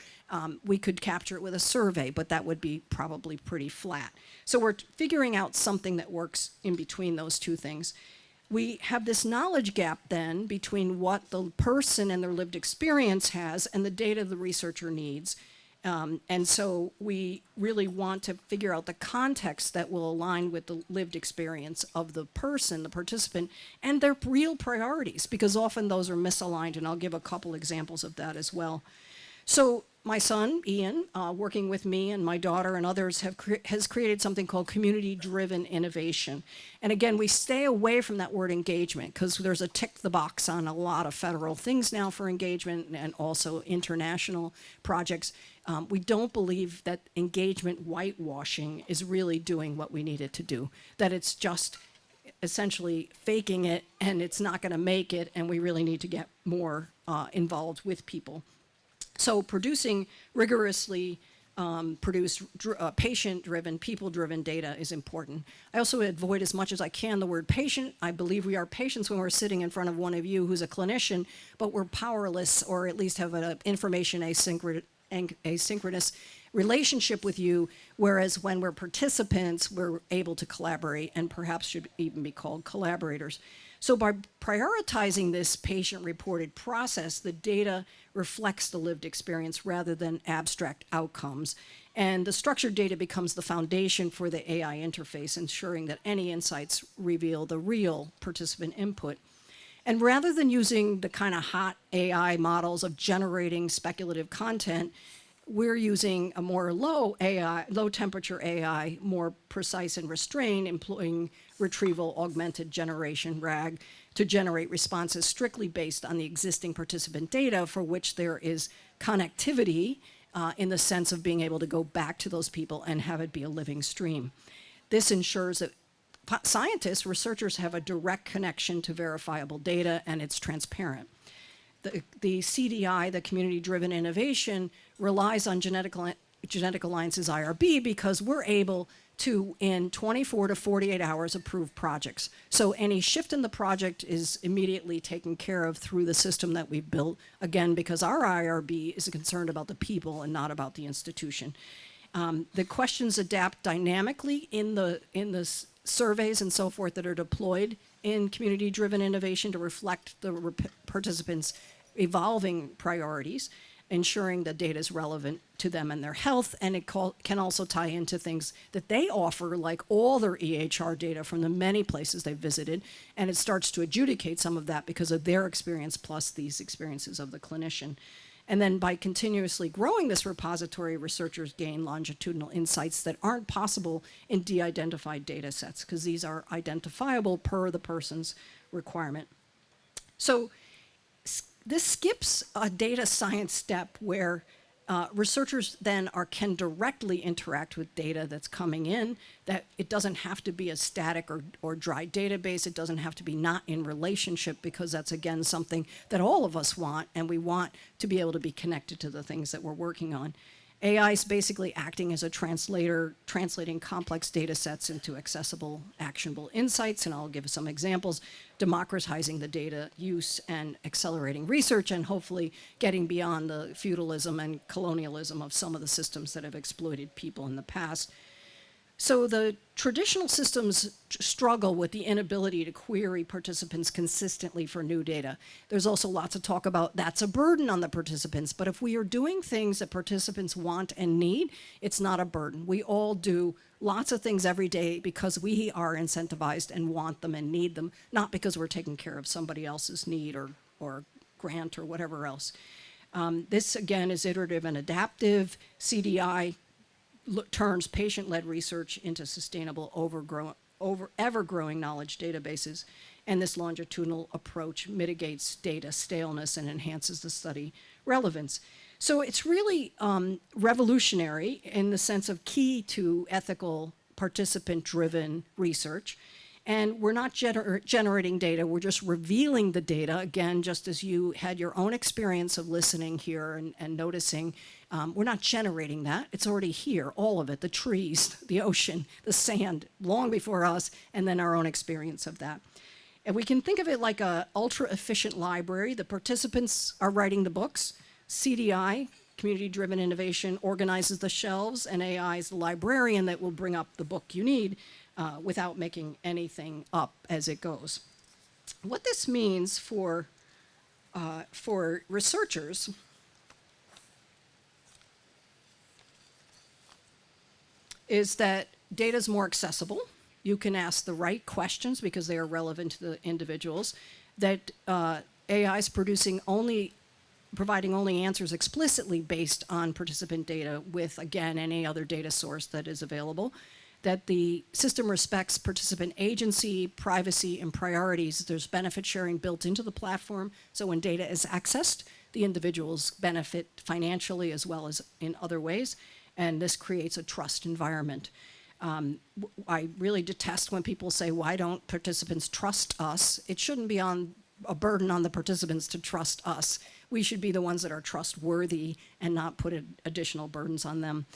We could capture it with a survey, but that would be probably pretty flat. So we're figuring out something that works in between those two things. We have this knowledge gap then between what the person and their lived experience has and the data the researcher needs. And so we really want to figure out the context that will align with the lived experience of the person, the participant, and their real priorities, because often those are misaligned, and I'll give a couple examples of that as well. So my son, Ian, working with me and my daughter and others, has created something called community-driven innovation. And again, we stay away from that word engagement because there's a tick the box on a lot of federal things now for engagement and also international projects. We don't believe that engagement whitewashing is really doing what we need it to do, that it's just essentially faking it and it's not going to make it, and we really need to get more involved with people. So producing rigorously produced patient-driven, people-driven data is important. I also avoid as much as I can the word patient. I believe we are patients when we're sitting in front of one of you who's a clinician, but we're powerless, or at least have an information asynchronous relationship with you, whereas when we're participants, we're able to collaborate and perhaps should even be called collaborators. So by prioritizing this patient-reported process, the data reflects the lived experience rather than abstract outcomes. And the structured data becomes the foundation for the AI interface, ensuring that any insights reveal the real participant input. And rather than using the kind of hot AI models of generating speculative content, we're using a more low temperature AI, more precise and restrained, employing retrieval augmented generation, RAG, to generate responses strictly based on the existing participant data for which there is connectivity in the sense of being able to go back to those people and have it be a living stream. This ensures that scientists, researchers have a direct connection to verifiable data, and it's transparent. The CDI, the community-driven innovation, relies on Genetic Alliance's IRB because we're able to, in 24 to 48 hours, approve projects. So any shift in the project is immediately taken care of through the system that we've built, again, because our IRB is concerned about the people and not about the institution. The questions adapt dynamically in the surveys and so forth that are deployed in community-driven innovation to reflect the participants' evolving priorities, ensuring the data is relevant to them and their health, and it can also tie into things that they offer, like all their EHR data from the many places they've visited, and it starts to adjudicate some of that because of their experience plus these experiences of the clinician. And then by continuously growing this repository, researchers gain longitudinal insights that aren't possible in de-identified data sets, because these are identifiable per the person's requirement. So this skips a data science step where researchers then can directly interact with data that's coming in, that it doesn't have to be a static or dry database. It doesn't have to be not in relationship, because that's, again, something that all of us want, and we want to be able to be connected to the things that we're working on. AI is basically acting as a translator, translating complex data sets into accessible, actionable insights, and I'll give some examples, democratizing the data use and accelerating research, and hopefully getting beyond the feudalism and colonialism of some of the systems that have exploited people in the past. So the traditional systems struggle with the inability to query participants consistently for new data. There's also lots of talk about that's a burden on the participants, but if we are doing things that participants want and need, it's not a burden. We all do lots of things every day because we are incentivized and want them and need them, not because we're taking care of somebody else's need or grant or whatever else. This, again, is iterative and adaptive. CDI turns patient-led research into sustainable, ever-growing knowledge databases, and this longitudinal approach mitigates data staleness and enhances the study relevance. So it's really revolutionary in the sense of key to ethical, participant-driven research. And we're not generating data, we're just revealing the data, again, just as you had your own experience of listening here and noticing. We're not generating that, it's already here, all of it, the trees, the ocean, the sand, long before us, and then our own experience of that. And we can think of it like an ultra-efficient library. The participants are writing the books. CDI, community-driven innovation, organizes the shelves, and AI is the librarian that will bring up the book you need without making anything up as it goes. What this means for researchers is that data is more accessible. You can ask the right questions because they are relevant to the individuals. That AI is providing only answers explicitly based on participant data with, again, any other data source that is available. That the system respects participant agency, privacy, and priorities. There's benefit sharing built into the platform, so when data is accessed, the individuals benefit financially as well as in other ways, and this creates a trust environment. I really detest when people say, why don't participants trust us? It shouldn't be a burden on the participants to trust us. We should be the ones that are trustworthy and not put additional burdens on them.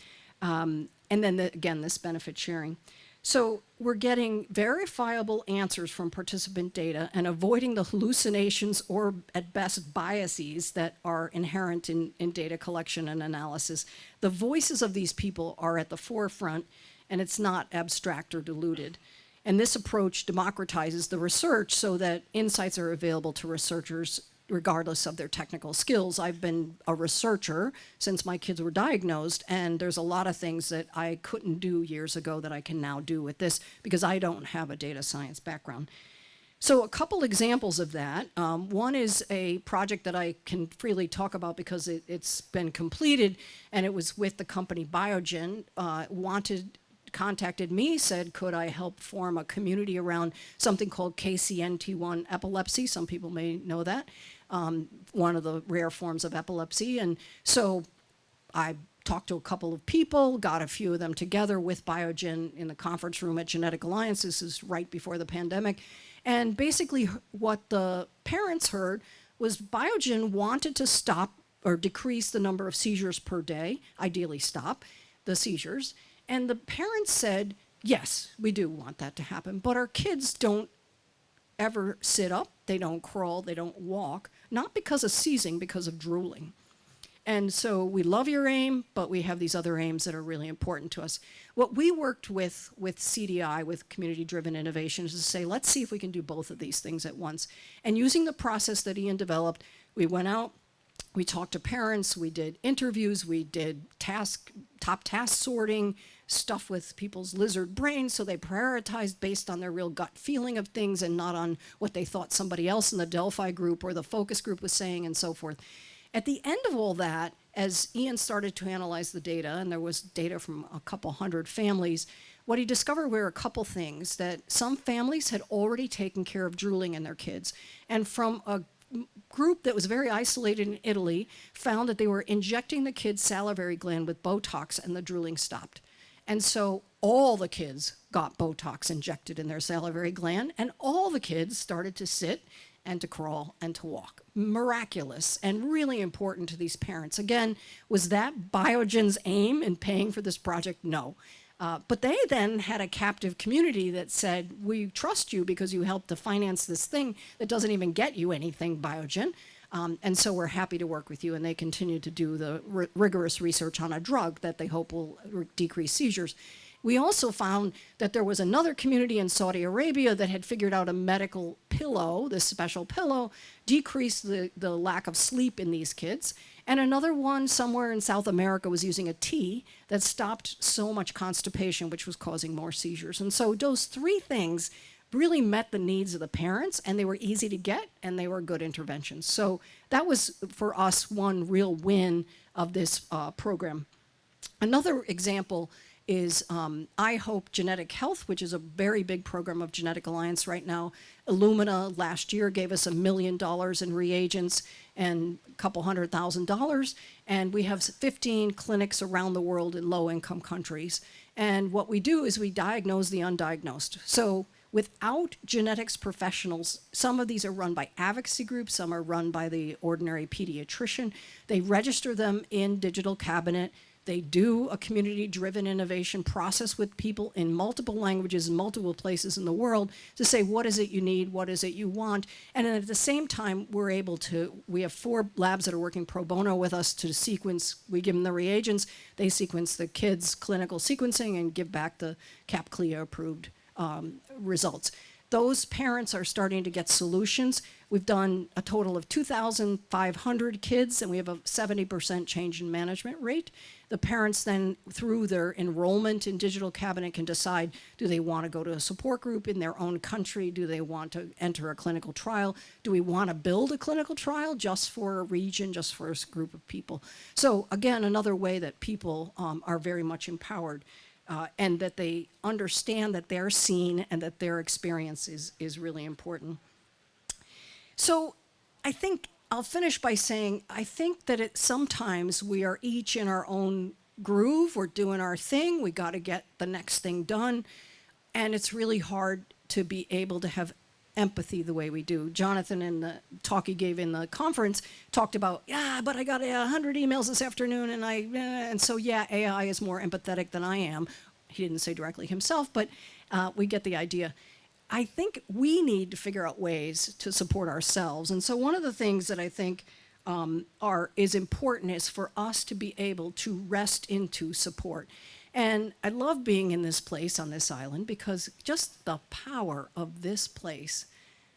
And then, again, this benefit sharing. So we're getting verifiable answers from participant data and avoiding the hallucinations or, at best, biases that are inherent in data collection and analysis. The voices of these people are at the forefront, and it's not abstract or diluted. And this approach democratizes the research so that insights are available to researchers regardless of their technical skills. I've been a researcher since my kids were diagnosed, and there's a lot of things that I couldn't do years ago that I can now do with this because I don't have a data science background. So a couple examples of that. One is a project that I can freely talk about because it's been completed, and it was with the company Biogen. Contacted me, said, could I help form a community around something called KCNT1 epilepsy? Some people may know that, one of the rare forms of epilepsy. And so I talked to a couple of people, got a few of them together with Biogen in the conference room at Genetic Alliance. This is right before the pandemic. And basically what the parents heard was Biogen wanted to stop or decrease the number of seizures per day, ideally stop the seizures. And the parents said, yes, we do want that to happen, but our kids don't ever sit up, they don't crawl, they don't walk, not because of seizing, because of drooling. And so we love your aim, but we have these other aims that are really important to us. What we worked with CDI, with community-driven innovation, is to say, let's see if we can do both of these things at once. And using the process that Ian developed, we went out, we talked to parents, we did interviews, we did top task sorting, stuff with people's lizard brains, so they prioritized based on their real gut feeling of things and not on what they thought somebody else in the Delphi group or the focus group was saying and so forth. At the end of all that, as Ian started to analyze the data, and there was data from a couple hundred families, what he discovered were a couple things, that some families had already taken care of drooling in their kids, and from a group that was very isolated in Italy found that they were injecting the kid's salivary gland with Botox and the drooling stopped. And so all the kids got Botox injected in their salivary gland, and all the kids started to sit and to crawl and to walk. Miraculous and really important to these parents. Again, was that Biogen's aim in paying for this project? No. But they then had a captive community that said, we trust you because you helped to finance this thing that doesn't even get you anything, Biogen. And so we're happy to work with you. And they continue to do the rigorous research on a drug that they hope will decrease seizures. We also found that there was another community in Saudi Arabia that had figured out a medical pillow, this special pillow, decreased the lack of sleep in these kids. And another one somewhere in South America was using a tea that stopped so much constipation, which was causing more seizures. And so those three things really met the needs of the parents, and they were easy to get, and they were good interventions. So that was, for us, one real win of this program. Another example is I Hope Genetic Health, which is a very big program of Genetic Alliance right now. Illumina last year gave us $1 million in reagents and a couple $100,000, and we have 15 clinics around the world in low-income countries. And what we do is we diagnose the undiagnosed. So without genetics professionals, some of these are run by advocacy groups, some are run by the ordinary pediatrician. They register them in Digital Cabinet. They do a community-driven innovation process with people in multiple languages in multiple places in the world to say, what is it you need, what is it you want? And then at the same time, we have 4 labs that are working pro bono with us to sequence. We give them the reagents, they sequence the kids' clinical sequencing and give back the CAP-CLIA-approved results. Those parents are starting to get solutions. We've done a total of 2,500 kids, and we have a 70% change in management rate. The parents then, through their enrollment in Digital Cabinet, can decide, do they want to go to a support group in their own country? Do they want to enter a clinical trial? Do we want to build a clinical trial just for a region, just for a group of people? So again, another way that people are very much empowered. And that they understand that they're seen and that their experience is really important. So I think I'll finish by saying, I think that sometimes we are each in our own groove, we're doing our thing, we got to get the next thing done, and it's really hard to be able to have empathy the way we do. Jonathan, in the talk he gave in the conference, talked about, yeah, but I got 100 emails this afternoon, and so yeah, AI is more empathetic than I am. He didn't say directly himself, but we get the idea. I think we need to figure out ways to support ourselves. And so one of the things that I think is important is for us to be able to rest into support. And I love being in this place on this island because just the power of this place,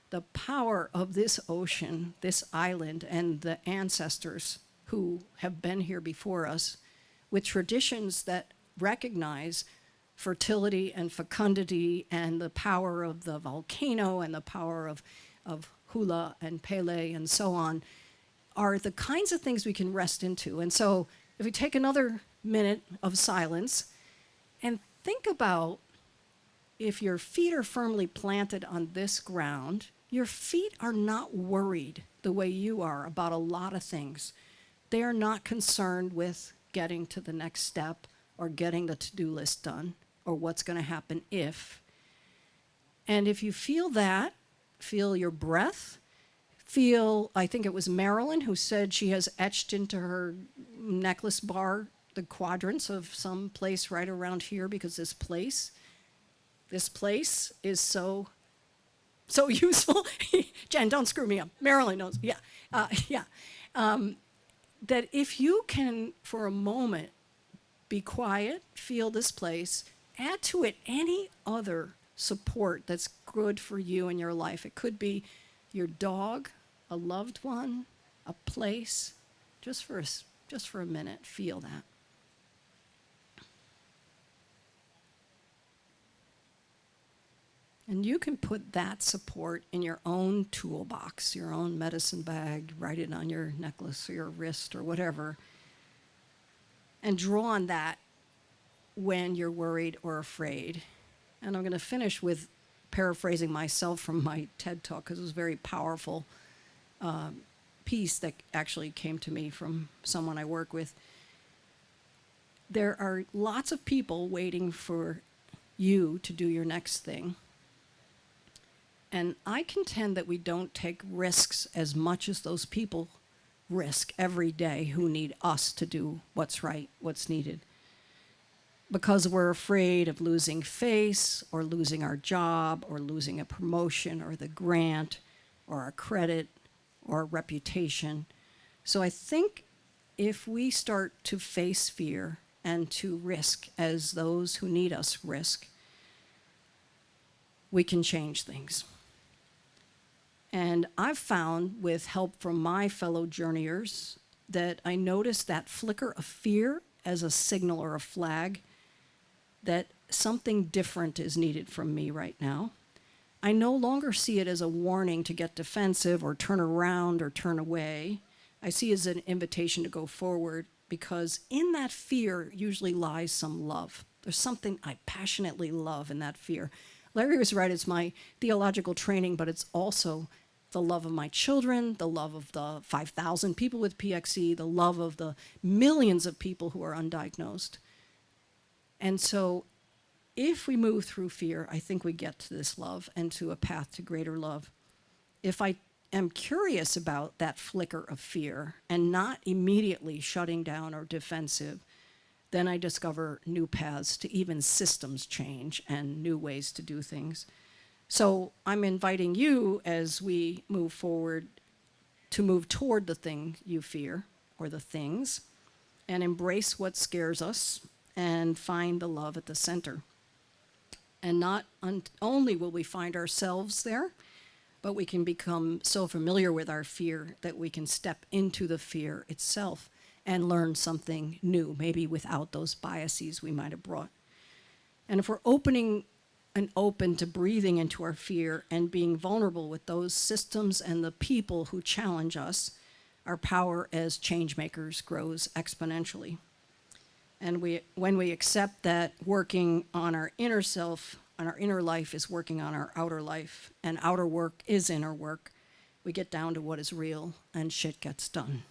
the power of this ocean, this island, and the ancestors who have been here before us with traditions that recognize fertility and fecundity and the power of the volcano and the power of hula and Pele and so on are the kinds of things we can rest into. And so if we take another minute of silence and think about, if your feet are firmly planted on this ground, your feet are not worried the way you are about a lot of things. They are not concerned with getting to the next step or getting the to-do list done or what's going to happen if. And if you feel that, feel your breath, feel, I think it was Marilyn who said she has etched into her necklace bar the quadrants of some place right around here, because this place is so useful. Jen, don't screw me up. Marilyn knows. Yeah. That if you can, for a moment, be quiet, feel this place, add to it any other support that's good for you in your life. It could be your dog, a loved one, a place. Just for a minute, feel that. And you can put that support in your own toolbox, your own medicine bag, write it on your necklace or your wrist or whatever, and draw on that when you're worried or afraid. And I'm going to finish with paraphrasing myself from my TED Talk, because it was a very powerful piece that actually came to me from someone I work with. There are lots of people waiting for you to do your next thing. And I contend that we don't take risks as much as those people risk every day who need us to do what's right, what's needed. Because we're afraid of losing face or losing our job or losing a promotion or the grant or our credit or our reputation. So I think if we start to face fear and to risk as those who need us risk, we can change things. And I've found, with help from my fellow journeyers, that I notice that flicker of fear as a signal or a flag that something different is needed from me right now. I no longer see it as a warning to get defensive or turn around or turn away. I see it as an invitation to go forward, because in that fear usually lies some love. There's something I passionately love in that fear. Larry was right, it's my theological training, but it's also the love of my children, the love of the 5,000 people with PXE, the love of the millions of people who are undiagnosed. And so if we move through fear, I think we get to this love and to a path to greater love. If I am curious about that flicker of fear and not immediately shutting down or defensive, then I discover new paths to even systems change and new ways to do things. So I'm inviting you, as we move forward, to move toward the thing you fear, or the things, and embrace what scares us and find the love at the center. And not only will we find ourselves there, but we can become so familiar with our fear that we can step into the fear itself and learn something new, maybe without those biases we might have brought. And if we're open to breathing into our fear and being vulnerable with those systems and the people who challenge us, our power as change makers grows exponentially. And when we accept that working on our inner self, on our inner life, is working on our outer life, and outer work is inner work, we get down to what is real and shit gets done.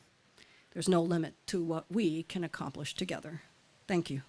There's no limit to what we can accomplish together. Thank you.